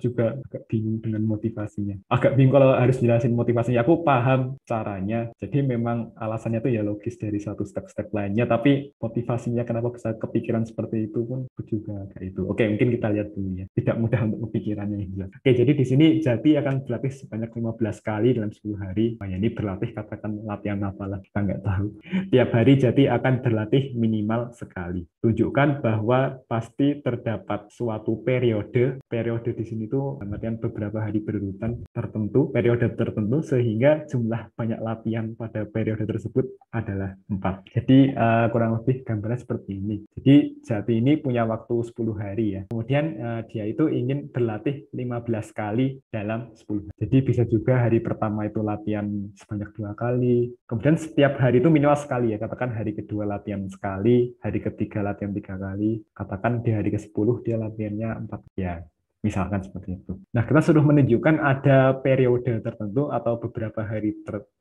Juga agak bingung dengan motivasinya. Agak bingung kalau harus jelasin motivasinya. Aku paham caranya. Jadi memang alasannya tuh ya logis dari satu step-step lainnya. Tapi motivasinya kenapa bisa kepikiran seperti itu pun aku juga kayak itu. Oke, mungkin kita lihat dulu ya. Tidak mudah untuk kepikirannya ya. Oke, jadi di sini Jati akan berlatih sebanyak 15 kali dalam 10 hari. Nah, ini berlatih katakan latihan apalah, kita nggak tahu. Tiap hari Jati akan berlatih minimal sekali. Tunjukkan bahwa pasti terdapat suatu periode di sini tuh artian beberapa hari berurutan tertentu, periode tertentu, sehingga jumlah banyak latihan pada periode tersebut adalah 4. Jadi kurang lebih gambarnya seperti ini. Jadi Jati ini punya waktu 10 hari ya. Kemudian dia itu ingin berlatih 15 kali dalam 10 hari. Jadi bisa juga hari pertama itu latihan sebanyak 2 kali. Kemudian setiap hari itu minimal sekali ya. Katakan hari kedua latihan sekali, hari ketiga latihan 3 kali. Katakan di hari ke-10 dia latihannya 4 ya. Misalkan seperti itu. Nah, kita sudah menunjukkan ada periode tertentu atau beberapa hari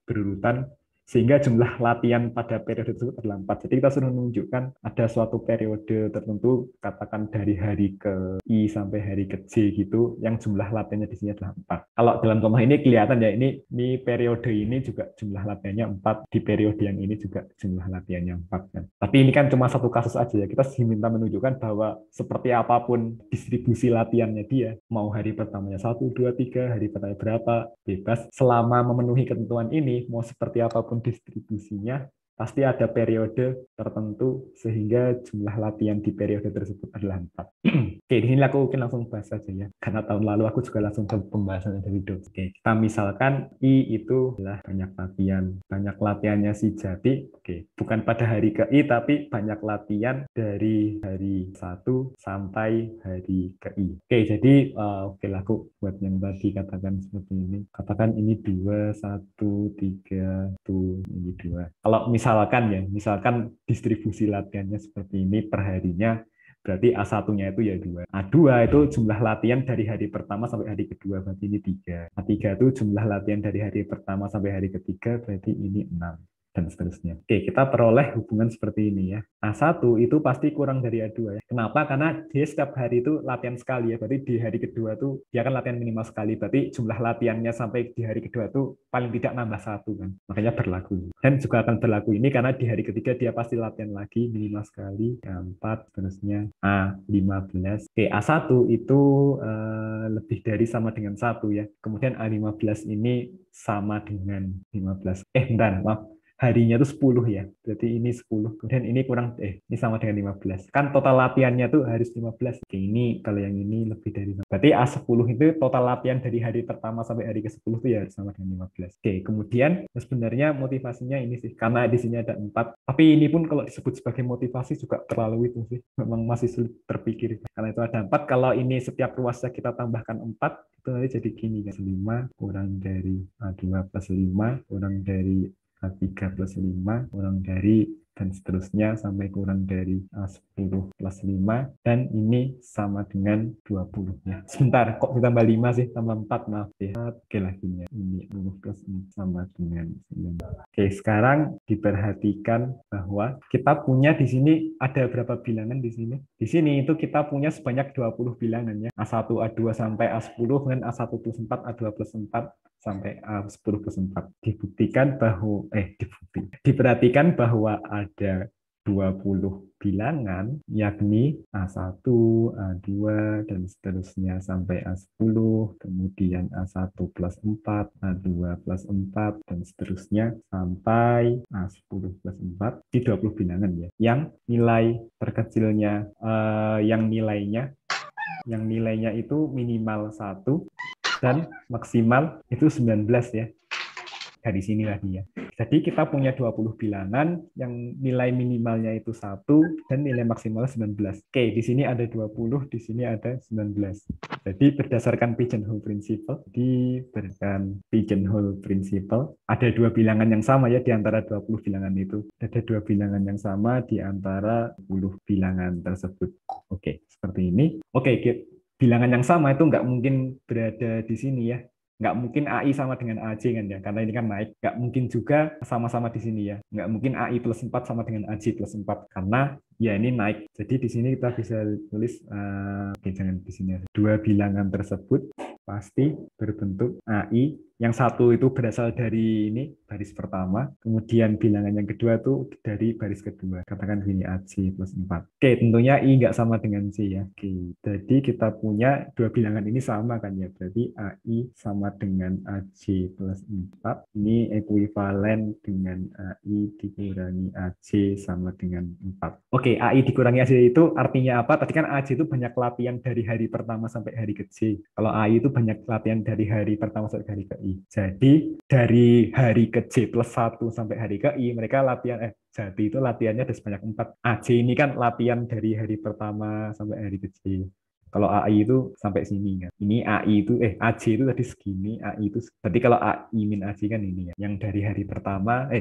berurutan sehingga jumlah latihan pada periode tersebut adalah 4. Jadi kita sudah menunjukkan ada suatu periode tertentu, katakan dari hari ke I sampai hari ke J gitu, yang jumlah latihannya di sini adalah 4. Kalau dalam contoh ini kelihatan ya, ini periode ini juga jumlah latihannya 4, di periode yang ini juga jumlah latihannya 4. Kan. Tapi ini kan cuma satu kasus aja ya, kita diminta menunjukkan bahwa seperti apapun distribusi latihannya dia, mau hari pertamanya 1, 2, 3, hari pertama berapa, bebas, selama memenuhi ketentuan ini, mau seperti apapun distribusinya, pasti ada periode tertentu sehingga jumlah latihan di periode tersebut adalah 4. Oke, di sini aku mungkin langsung bahas saja ya. Karena tahun lalu aku juga langsung ke pembahasan dari Dok. Oke, kita misalkan I itu adalah banyak latihan. Banyak latihannya si Jati. Oke, bukan pada hari ke I, tapi banyak latihan dari hari 1 sampai hari ke I. Oke, jadi oke lah aku buat yang tadi katakan seperti ini. Katakan ini 2, 1, 3, ini 2. Kalau misalkan distribusi latihannya seperti ini per harinya, berarti A1-nya itu ya 2. A2 itu jumlah latihan dari hari pertama sampai hari kedua, berarti ini 3. A3 itu jumlah latihan dari hari pertama sampai hari ketiga, berarti ini 6. dan seterusnya. Oke, kita peroleh hubungan seperti ini ya. A1 itu pasti kurang dari A2 ya. Kenapa? Karena dia setiap hari itu latihan sekali ya. Berarti di hari kedua tuh dia kan latihan minimal sekali. Berarti jumlah latihannya sampai di hari kedua tuh paling tidak nambah satu kan. Makanya berlaku. Dan juga akan berlaku ini karena di hari ketiga dia pasti latihan lagi minimal sekali. A4, seterusnya A15. Oke, A1 itu lebih dari sama dengan 1 ya. Kemudian A15 ini sama dengan 15. Bentar, maaf. Harinya itu 10 ya. Berarti ini 10. Kemudian ini kurang, ini sama dengan 15. Kan total latihannya tuh harus 15. Oke, ini kalau yang ini lebih dari. Berarti A10 itu total latihan dari hari pertama sampai hari ke-10 itu ya harus sama dengan 15. Oke, kemudian sebenarnya motivasinya ini sih. Karena di sini ada 4. Tapi ini pun kalau disebut sebagai motivasi juga terlalu itu sih. Memang masih sulit terpikir. Karena itu ada 4. Kalau ini setiap ruasnya kita tambahkan 4, itu nanti jadi gini kan. 5 kurang dari A2 plus 5 kurang dari A3 plus 5 kurang dari dan seterusnya sampai kurang dari A10 plus 5 dan ini sama dengan 20 ya. Sebentar, kok ditambah 5 sih? Tambah 4, maaf ya. Oke lagi ya. Ini 10 plus 4 sama dengan 9. Oke, sekarang diperhatikan bahwa kita punya di sini ada berapa bilangan di sini? Di sini itu kita punya sebanyak 20 bilangan ya. A1, A2 sampai A10 dan A1 plus 4, A2 plus 4 sampai A10 plus 4. Diperhatikan bahwa ada 20 bilangan, yakni A1, A2, dan seterusnya sampai A10, kemudian A1 plus 4, A2 plus 4, dan seterusnya sampai A10 plus 4, di 20 bilangan ya. Yang nilai terkecilnya, yang nilainya itu minimal 1, dan maksimal itu 19 ya. Dari sini lagi ya. Jadi kita punya 20 bilangan yang nilai minimalnya itu 1 dan nilai maksimalnya 19. Oke, di sini ada 20, di sini ada 19. Jadi berdasarkan pigeonhole principle, ada dua bilangan yang sama ya di antara 20 bilangan itu. Ada dua bilangan yang sama di antara 20 bilangan tersebut. Oke, seperti ini. Oke, bilangan yang sama itu nggak mungkin berada di sini ya. Nggak mungkin AI sama dengan AJ kan ya, karena ini kan naik. Nggak mungkin juga sama-sama di sini ya. Nggak mungkin AI plus 4 sama dengan AJ plus 4, karena ya ini naik. Jadi di sini kita bisa tulis, jangan di sini. Dua bilangan tersebut pasti berbentuk AI. Yang satu itu berasal dari ini, baris pertama. Kemudian bilangan yang kedua itu dari baris kedua. Katakan gini, AC plus 4. Oke, tentunya I nggak sama dengan C ya. Oke, jadi kita punya dua bilangan ini sama kan ya. Berarti AI sama dengan AC plus 4. Ini ekuivalen dengan AI dikurangi AC sama dengan 4. Oke, AI dikurangi AC itu artinya apa? Tadi kan AC itu banyak latihan dari hari pertama sampai hari ke C. Kalau AI itu banyak latihan dari hari pertama sampai hari ke I. Jadi dari hari ke C plus 1 sampai hari ke I, mereka latihan, jadi itu latihannya ada sebanyak 4. AC ini kan latihan dari hari pertama sampai hari ke C. Kalau AI itu sampai sini kan. Ini AI itu, AC itu tadi segini, AI itu, berarti kalau AI min AC kan ini ya. Yang dari hari pertama,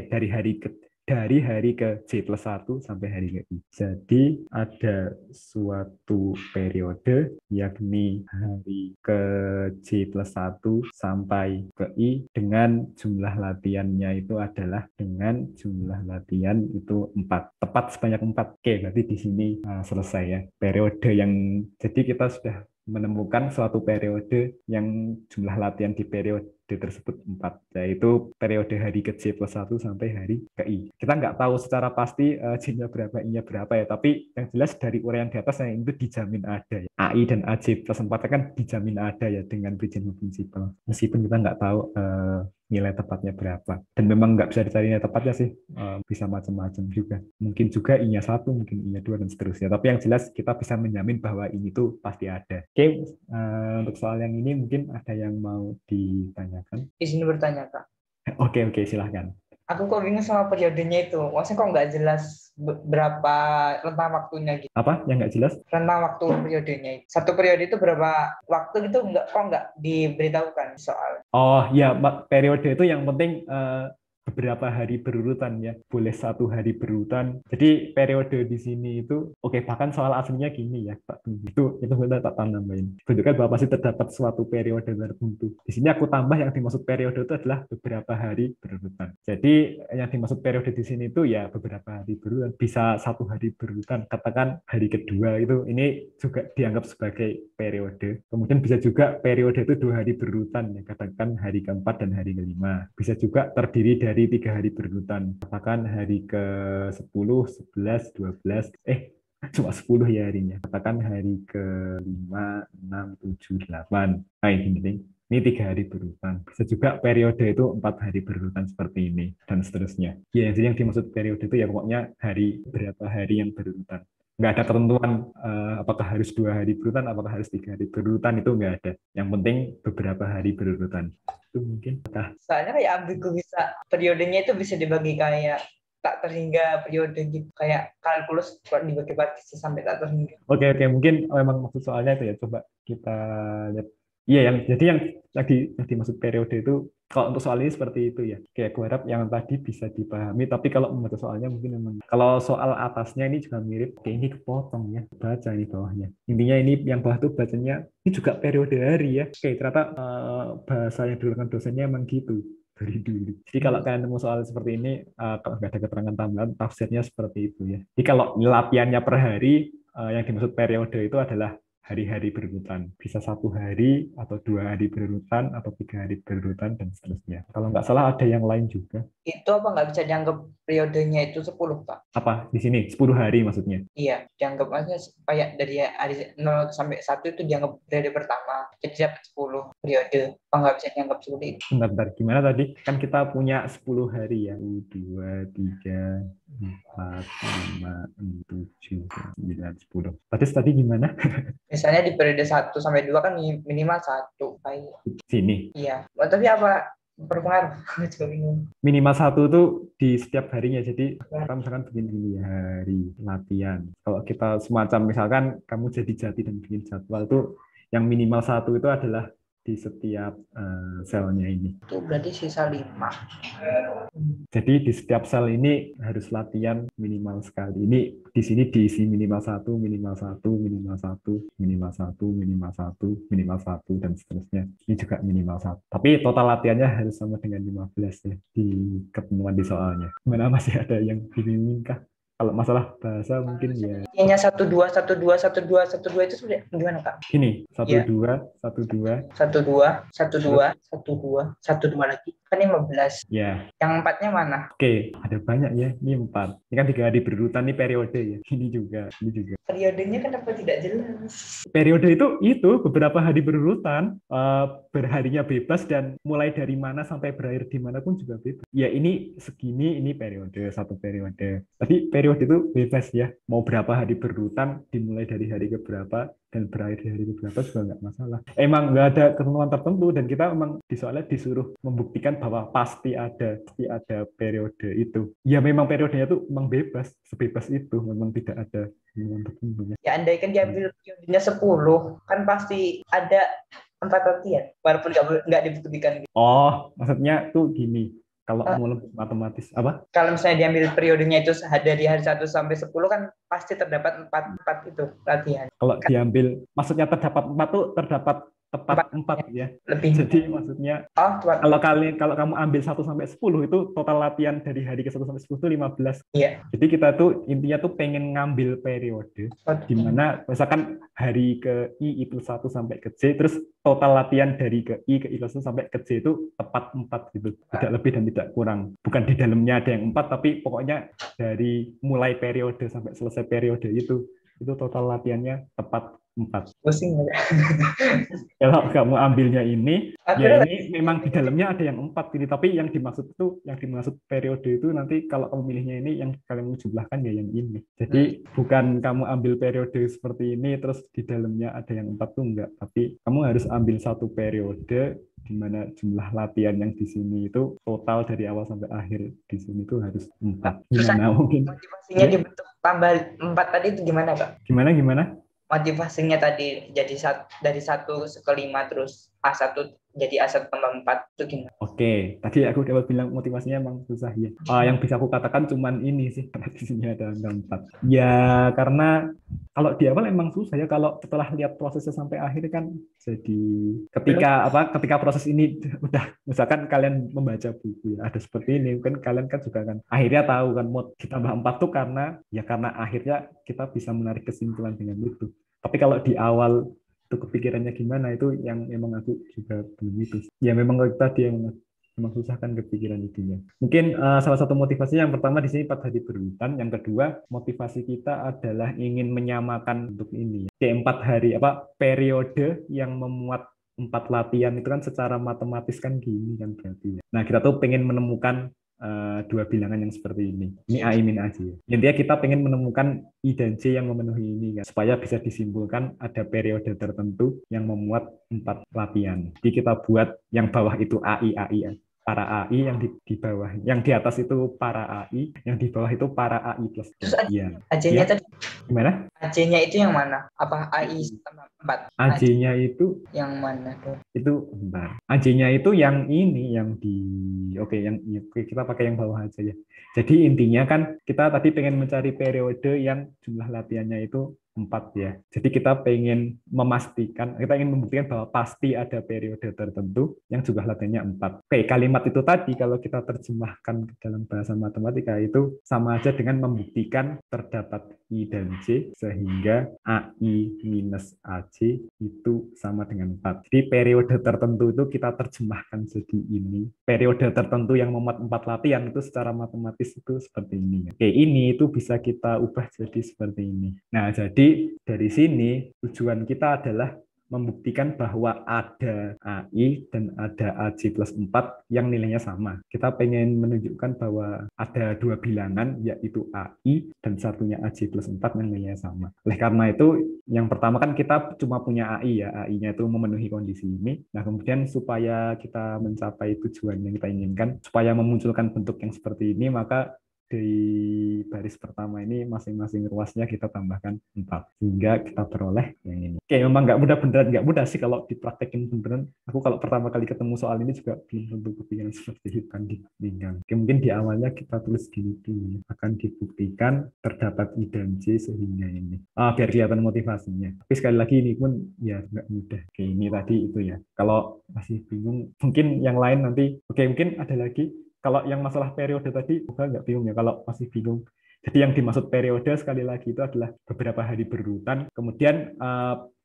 dari hari ke C plus 1 sampai hari ke I. Jadi ada suatu periode, yakni hari ke C plus 1 sampai ke I, dengan jumlah latihannya itu adalah dengan jumlah latihan itu 4. Tepat sebanyak 4. Oke, berarti di sini selesai ya. Periode yang, jadi kita sudah menemukan suatu periode yang jumlah latihan di periode tersebut 4, yaitu periode hari ke C plus 1 sampai hari ke I. Kita nggak tahu secara pasti C-nya berapa, I-nya berapa ya, tapi yang jelas dari uraian di atas yang itu dijamin ada ya. AI dan AC plus 4 kan dijamin ada ya dengan pigeonhole principle. Meskipun kita nggak tahu nilai tepatnya berapa. Dan memang nggak bisa dicari nilai tepatnya sih, bisa macam-macam juga. Mungkin juga I-nya 1, mungkin I-nya 2, dan seterusnya. Tapi yang jelas kita bisa menjamin bahwa ini tuh pasti ada. Oke, untuk soal yang ini mungkin ada yang mau ditanyakan.
Izin bertanya, Kak.
Oke, silahkan.
Aku kok bingung sama periodenya itu. Maksudnya kok nggak jelas berapa rentang waktunya gitu.
Apa yang nggak jelas?
Rentang waktu periodenya itu. Satu periode itu berapa waktu gitu, nggak diberitahukan soal.
Oh ya, periode itu yang penting beberapa hari berurutan ya, boleh 1 hari berurutan. Jadi periode di sini itu, oke, bahkan soal aslinya gini ya, Pak. Itu kita tak tambahin. Bentukkan bahwa pasti terdapat suatu periode tertentu. Di sini aku tambah yang dimaksud periode itu adalah beberapa hari berurutan. Jadi yang dimaksud periode di sini itu ya beberapa hari berurutan, bisa 1 hari berurutan. Katakan hari kedua itu, ini juga dianggap sebagai periode. Kemudian bisa juga periode itu 2 hari berurutan, ya, katakan hari keempat dan hari kelima. Bisa juga terdiri dari 3 hari berurutan, katakan hari ke-10, 11, 12, cuma 10 ya harinya. Katakan hari ke-5, 6, 7, 8. Nah, ini 3 hari berurutan. Bisa juga periode itu 4 hari berurutan seperti ini, dan seterusnya. Ya, jadi yang dimaksud periode itu ya pokoknya berapa hari yang berurutan. Nggak ada ketentuan apakah harus 2 hari berurutan, apakah harus 3 hari berurutan, itu nggak ada. Yang penting beberapa hari berurutan. Itu mungkin.
Soalnya kayak ambigu, bisa periodenya itu bisa dibagi kayak tak terhingga periode gitu, kayak kalkulus dibagi-bagi sampai tak terhingga.
Oke, mungkin memang maksud soalnya itu ya, coba kita lihat. Iya, yang dimaksud periode itu kalau untuk soal ini seperti itu ya. Kayak aku harap yang tadi bisa dipahami, tapi kalau membaca soalnya mungkin memang kalau soal atasnya ini juga mirip. Oke, ini kepotong ya, baca ini bawahnya. Intinya ini yang bawah tuh bacanya ini juga periode hari ya. Oke, ternyata bahasa yang digunakan dosennya emang gitu dari dulu. Jadi kalau kalian nemu soal seperti ini, kalau nggak ada keterangan tambahan, tafsirnya seperti itu ya. Jadi kalau latihannya per hari, yang dimaksud periode itu adalah hari-hari berurutan. Bisa 1 hari atau 2 hari berurutan atau 3 hari berurutan dan seterusnya. Kalau nggak salah ada yang lain juga.
Itu apa nggak bisa dianggap periodenya itu 10, Pak?
Apa di sini 10 hari maksudnya?
Iya, dianggap maksudnya kayak dari hari 0 sampai 1 itu dianggap periode pertama. Jadi dapat 10 periode. Apa nggak bisa dianggap seperti itu?
Bentar, gimana tadi? Kan kita punya 10 hari ya. 2, 3, 4, 5, 6, 7, 9, 10. Tadi gimana?
Misalnya di periode 1 sampai 2 kan minimal 1. Kayak.
Sini.
Iya. Tapi apa berpengaruh? Juga bingung.
Minimal 1 tuh di setiap harinya. Jadi kita misalkan begini ya, hari latihan. Kalau kita semacam misalkan kamu jadi jati dan bikin jadwal tuh, yang minimal 1 itu adalah di setiap selnya ini.
Itu berarti sisa 5.
Jadi di setiap sel ini harus latihan minimal sekali. Ini di sini diisi minimal 1, minimal 1, minimal 1, minimal 1, minimal 1, minimal 1, dan seterusnya. Ini juga minimal 1. Tapi total latihannya harus sama dengan 15 ya di ketemuan di soalnya. Mana masih ada yang bingung kah? Kalau masalah bahasa mungkin ya.
Intinya 1 2 1 2 1 2 1 2 itu sudah gimana, Kak?
Ini 1
Ya.
2 1 2
1 2 1 2 1 2 1 2 lagi. Kan 15.
ya.
Yang 4-nya mana?
Oke, ada banyak ya. Ini 4. Ini kan 3 hari berurutan, ini periode ya. Ini juga.
Periodenya kenapa tidak jelas?
Periode itu beberapa hari berurutan, berharinya bebas, dan mulai dari mana sampai berakhir di mana pun juga bebas. Ya ini segini, ini periode, 1 periode. Tapi periode itu bebas ya. Mau berapa hari berurutan, dimulai dari hari keberapa dan berakhir di hari keberapa juga nggak masalah. Emang nggak ada ketentuan tertentu, dan kita memang di soalnya disuruh membuktikan bahwa pasti ada periode itu. Ya memang periodenya itu memang bebas, sebebas itu, memang tidak ada ketentuan tertentu.
Ya andaikan diambil periodenya 10, kan pasti ada 4 latihan, walaupun nggak dibuktikan.
Oh, maksudnya tuh gini. Kalau mau lebih matematis, apa?
Kalau misalnya diambil periodenya itu dari hari 1 sampai 10 kan pasti terdapat 4 itu latihan.
Kalau diambil, maksudnya terdapat 4 tuh terdapat tepat 4 ya.
Lebih.
Jadi maksudnya kalau kamu ambil 1 sampai 10 itu total latihan dari hari ke 1 sampai 10 itu 15.
Iya.
Jadi kita tuh intinya tuh pengen ngambil periode di mana misalkan hari ke I itu 1 sampai ke J, terus total latihan dari ke I ke I plus 1 sampai ke J itu tepat 4 gitu. Tidak lebih dan tidak kurang. Bukan di dalamnya ada yang 4, tapi pokoknya dari mulai periode sampai selesai periode itu total latihannya tepat 4.
Pusing ya.
Kalau kamu ambilnya ini, ya ini memang di dalamnya ada yang 4 ini, tapi yang dimaksud periode itu nanti kalau kamu milihnya ini, yang kalian jumlahkan ya yang ini. Jadi bukan kamu ambil periode seperti ini terus di dalamnya ada yang 4 tuh enggak, tapi kamu harus ambil 1 periode di mana jumlah latihan yang di sini itu total dari awal sampai akhir di sini itu harus 4. Gimana mungkin?
Motivasinya dibentuk tambah 4 tadi itu gimana, Kak?
Gimana?
Motivasinya tadi jadi dari 1 ke 5 terus A1 jadi A1 tambah 4 itu gimana?
Oke, tadi aku dapat bilang motivasinya emang susah ya. Yang bisa aku katakan cuman ini sih, karena di sini ada angka 4. Ya, karena kalau di awal emang susah ya, kalau setelah lihat prosesnya sampai akhir kan jadi
Belum.
ketika proses ini udah misalkan kalian membaca buku ya, ada seperti ini, kan kalian kan juga kan akhirnya tahu kan mau ditambah 4 tuh karena akhirnya kita bisa menarik kesimpulan dengan itu. Tapi kalau di awal itu kepikirannya gimana itu yang memang aku juga belum itu. Ya memang kalau tadi yang memang susah kan kepikiran itunya. Mungkin salah satu motivasinya yang pertama di sini 4 hari berhutan, yang kedua motivasi kita adalah ingin menyamakan untuk ini. Kayak 4 hari periode yang memuat 4 latihan itu kan secara matematis kan gini kan berarti ya. Nah kita tuh pengen menemukan dua bilangan yang seperti ini. Ini A I min A J. Intinya kita pengen menemukan I dan J yang memenuhi ini kan, supaya bisa disimpulkan ada periode tertentu yang memuat 4 latihan. Jadi kita buat yang bawah itu AI, para AI, yang di bawah, yang di atas itu para AI, yang di bawah itu para AI plus
Terus
sekian.
AJ-nya
Ya,
tadi,
gimana?
AJ-nya itu yang mana? Apa AI tambah 4? AJ
AJ-nya itu
yang mana tuh?
bentar. AJ-nya itu yang ini yang di oke oke, kita pakai yang bawah aja ya. Jadi intinya kan kita tadi pengen mencari periode yang jumlah latihannya itu 4 ya. Jadi kita kita ingin membuktikan bahwa pasti ada periode tertentu yang jumlah latihannya 4. Oke, kalimat itu tadi kalau kita terjemahkan ke dalam bahasa matematika itu sama aja dengan membuktikan terdapat I dan J sehingga AI minus AC itu sama dengan 4. Jadi periode tertentu itu kita terjemahkan jadi ini. Periode tertentu yang memuat 4 latihan itu secara matematis itu seperti ini. Oke, ini itu bisa kita ubah jadi seperti ini. Nah, jadi dari sini tujuan kita adalah membuktikan bahwa ada AI dan ada AC plus 4 yang nilainya sama. Kita pengen menunjukkan bahwa ada dua bilangan, yaitu AI dan satunya AC plus 4 yang nilainya sama. Oleh karena itu, yang pertama kan kita cuma punya AI ya, AI-nya itu memenuhi kondisi ini. Nah, kemudian supaya kita mencapai tujuan yang kita inginkan, supaya memunculkan bentuk yang seperti ini, maka di baris pertama ini masing-masing ruasnya kita tambahkan 4 sehingga kita peroleh yang ini. Oke, memang nggak mudah sih kalau dipraktekin beneran. Aku kalau pertama kali ketemu soal ini juga belum tentu kepikiran seperti itu kan dibandingkan. Oke, mungkin di awalnya kita tulis gini dulu, akan dibuktikan terdapat I dan J sehingga ini. Biar kelihatan motivasinya. Tapi sekali lagi ini pun ya nggak mudah. Oke, ini tadi itu ya. Kalau masih bingung, mungkin yang lain nanti. Oke, mungkin ada lagi. Kalau yang masalah periode tadi, juga nggak bingung ya kalau masih bingung. Jadi yang dimaksud periode sekali lagi itu adalah beberapa hari berurutan. Kemudian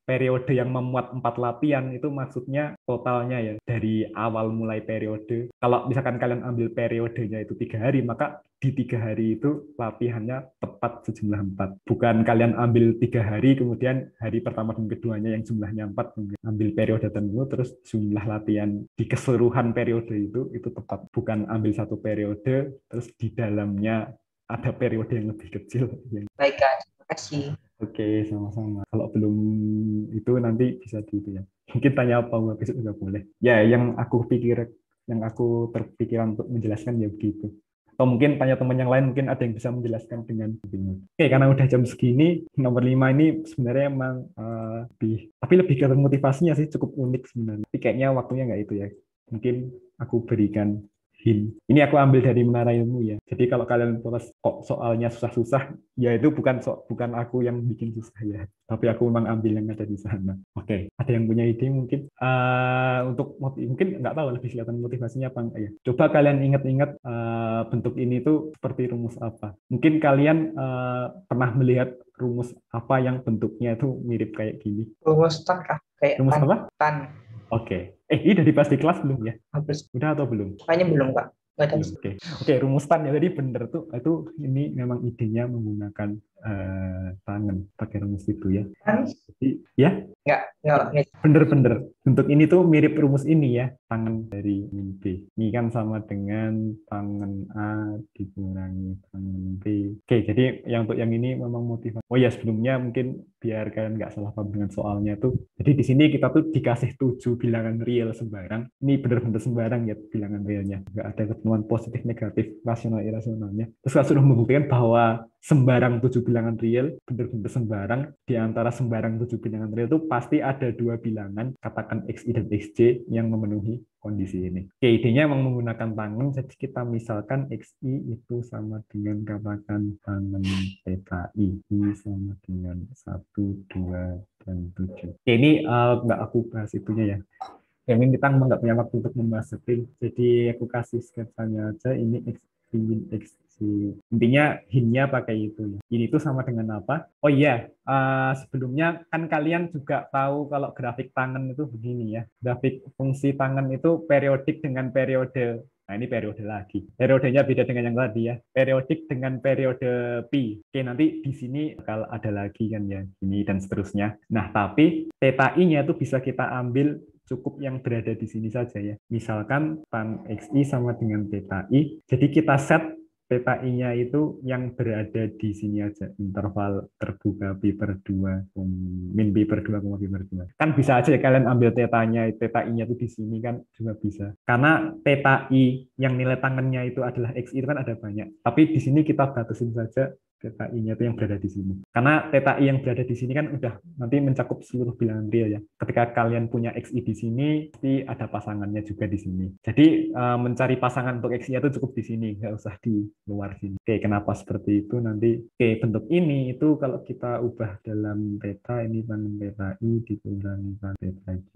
periode yang memuat 4 latihan itu maksudnya totalnya ya dari awal mulai periode. Kalau misalkan kalian ambil periodenya itu 3 hari, maka di 3 hari itu latihannya tepat sejumlah 4. Bukan kalian ambil 3 hari, kemudian hari pertama dan keduanya yang jumlahnya 4, ambil periode tertentu, terus jumlah latihan di keseluruhan periode itu tepat. Bukan ambil satu periode, terus di dalamnya ada periode yang lebih kecil.
Baik, Kak. Terima kasih.
Oke, sama-sama. Kalau belum itu nanti bisa di itu ya. Mungkin tanya apa besok juga boleh. Ya, yang aku terpikiran untuk menjelaskan ya begitu. Atau mungkin tanya teman yang lain, mungkin ada yang bisa menjelaskan dengan lebih. Oke, karena udah jam segini, nomor 5 ini sebenarnya emang tapi lebih ke motivasinya sih cukup unik sebenarnya. Tapi kayaknya waktunya nggak itu ya. Mungkin aku berikan hint. Ini aku ambil dari Menara Ilmu ya. Jadi kalau kalian polos kok soalnya susah-susah, ya itu bukan aku yang bikin susah ya. Tapi aku memang ambil yang ada di sana. Oke, ada yang punya ide mungkin untuk mungkin nggak tahu lebih kelihatan motivasinya apa enggak ya. Coba kalian ingat-ingat bentuk ini tuh seperti rumus apa. Mungkin kalian pernah melihat rumus apa yang bentuknya itu mirip kayak gini.
Rumus tan kah? Kayak
Rumus
tan.
apa?
Tan.
Oke. Ini udah dibahas di kelas belum ya?
Habis.
Udah atau belum?
Kayaknya belum, Kak. Nggak tahu.
Belum. Oke, rumus tan ya tadi bener tuh. Itu ini memang idenya menggunakan tangan pakai rumus itu ya.
Tan?
Jadi ya
Nggak.
bener-bener bentuk ini tuh mirip rumus ini ya, tangan dari B. Ini kan sama dengan tangan A dikurangi tangan B. Oke, jadi untuk yang ini memang motivasi. Oh ya, sebelumnya mungkin biar kalian nggak salah paham dengan soalnya tuh. Jadi di sini kita tuh dikasih 7 bilangan real sembarang. Ini benar-benar sembarang ya bilangan realnya. Nggak ada ketemuan positif, negatif, rasional, irasionalnya. Terus kita sudah membuktikan bahwa sembarang 7 bilangan real, benar-benar sembarang. Di antara sembarang 7 bilangan real itu pasti ada 2 bilangan, katakan XI dan XJ, yang memenuhi kondisi ini. Oke, idenya memang menggunakan tangan, jadi kita misalkan XI itu sama dengan katakan tangan theta I sama dengan 1, 2, dan 7. Oke, ini nggak aku bahas itunya ya. Ini kita memang nggak punya waktu untuk membahas setting, jadi aku kasih sketsanya aja. Ini X, ini X, intinya hintnya pakai itu ya. Ini tuh sama dengan apa? Oh iya, sebelumnya kan kalian juga tahu kalau grafik tangan itu begini ya. Grafik fungsi tangan itu periodik dengan periode. Nah, ini periode lagi. Periodenya beda dengan yang tadi ya. Periodik dengan periode pi. Oke, nanti di sini bakal ada lagi kan ya. Ini dan seterusnya. Nah, tapi theta I-nya itu bisa kita ambil cukup yang berada di sini saja ya. Misalkan tan XI sama dengan theta I. Jadi kita set theta I-nya itu yang berada di sini aja, interval terbuka pi per 2, min pi per 2, pi per 2. Kan bisa aja ya kalian ambil theta-nya, theta I-nya itu di sini kan juga bisa. Karena theta I yang nilai tangannya itu adalah XI itu kan ada banyak. Tapi di sini kita batasin saja theta I-nya itu yang berada di sini. Karena theta I yang berada di sini kan udah nanti mencakup seluruh bilangan real ya. Ketika kalian punya XI di sini, pasti ada pasangannya juga di sini. Jadi mencari pasangan untuk XI itu cukup di sini, nggak usah di luar sini. Oke, kenapa seperti itu nanti? Oke, bentuk ini itu kalau kita ubah dalam theta, ini tangan theta I dikurangi tangan theta J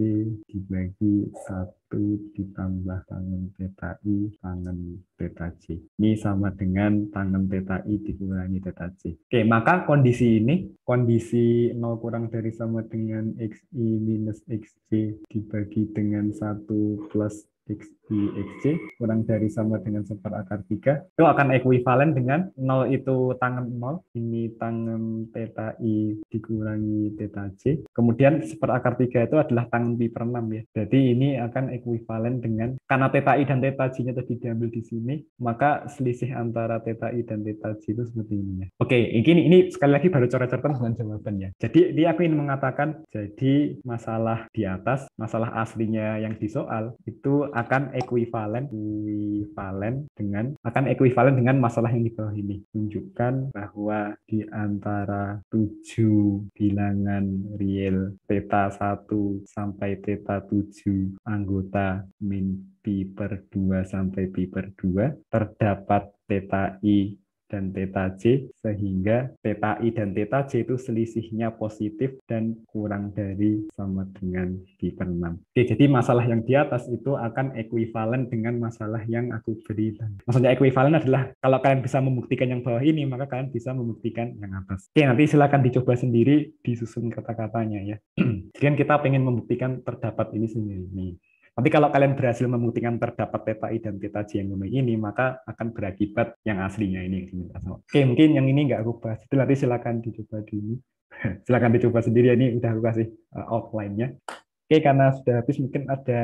dibagi 1 ditambah tangan theta I tangan theta J. Ini sama dengan tangan theta I dikurangi theta J. Oke, maka kondisi ini, kondisi 0 kurang dari sama dengan XI minus XJ dibagi dengan 1 plus XI, XJ kurang dari sama dengan seperakar 3 itu akan ekuivalen dengan 0 itu tangan 0, ini tangan theta I dikurangi theta J, kemudian seperakar 3 itu adalah tangan pi per 6 ya. Jadi ini akan ekuivalen dengan, karena theta I dan theta J nya tadi diambil di sini, maka selisih antara theta I dan theta J itu seperti ini ya. Oke, ini sekali lagi baru coret-coretan dengan jawabannya. Jadi dia aku ingin mengatakan, jadi masalah di atas, masalah aslinya yang di soal itu akan ekuivalen dengan masalah yang di bawah ini. Tunjukkan bahwa di antara 7 bilangan real theta 1 sampai theta 7 anggota min pi per 2 sampai pi per 2 terdapat theta I dan theta J, sehingga theta I dan theta J itu selisihnya positif dan kurang dari sama dengan pi per 6. Oke, jadi masalah yang di atas itu akan ekuivalen dengan masalah yang aku beri. Maksudnya ekuivalen adalah kalau kalian bisa membuktikan yang bawah ini, maka kalian bisa membuktikan yang atas. Oke, nanti silakan dicoba sendiri, disusun kata-katanya ya. Jadi kan kita pengen membuktikan terdapat ini sendiri. Nanti kalau kalian berhasil membuktikan terdapat theta I dan theta J yang memenuhi ini, maka akan berakibat yang aslinya ini. Oke, mungkin yang ini nggak aku bahas. Itu nanti silakan dicoba dulu. Silakan dicoba sendiri, ini udah aku kasih outline-nya. Oke, karena sudah habis mungkin ada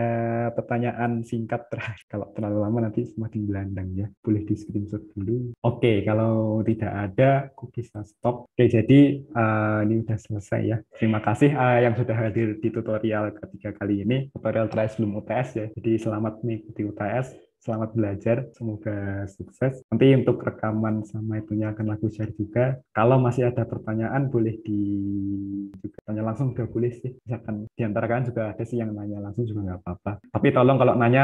pertanyaan singkat terakhir. Kalau terlalu lama nanti semakin belandang ya. Boleh di screenshot dulu. Oke, kalau tidak ada, aku bisa stop. Oke, jadi ini udah selesai ya. Terima kasih yang sudah hadir di tutorial ketiga kali ini. Tutorial terakhir sebelum UTS ya. Jadi selamat mengikuti UTS. Selamat belajar, semoga sukses. Nanti untuk rekaman sama itunya akan aku share juga. Kalau masih ada pertanyaan, boleh juga tanya langsung, juga boleh sih. Misalkan di antara kalian juga ada sih yang nanya langsung juga nggak apa-apa. Tapi tolong kalau nanya,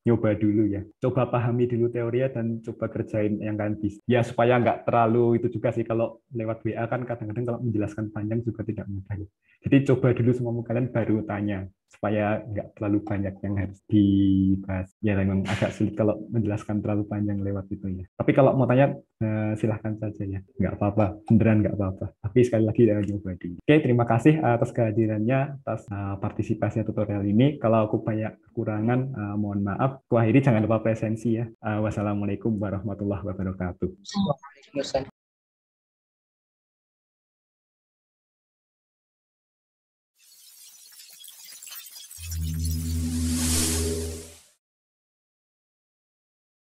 nyoba dulu ya. Coba pahami dulu teorinya dan coba kerjain yang kalian bisa. Ya supaya nggak terlalu itu juga sih, kalau lewat WA kan kadang-kadang kalau menjelaskan panjang juga tidak mudah. Jadi coba dulu semua kalian baru tanya, supaya nggak terlalu banyak yang harus dibahas. Ya memang agak sulit kalau menjelaskan terlalu panjang lewat itu ya. Tapi kalau mau tanya silahkan saja ya, nggak apa-apa, beneran nggak apa-apa. Tapi sekali lagi jangan coba dulu. Oke, terima kasih atas kehadirannya, atas partisipasinya tutorial ini. Kalau aku banyak kekurangan, mohon maaf. Aku akhiri, jangan lupa presensi ya. Wassalamualaikum warahmatullahi wabarakatuh.
Waalaikumsalam.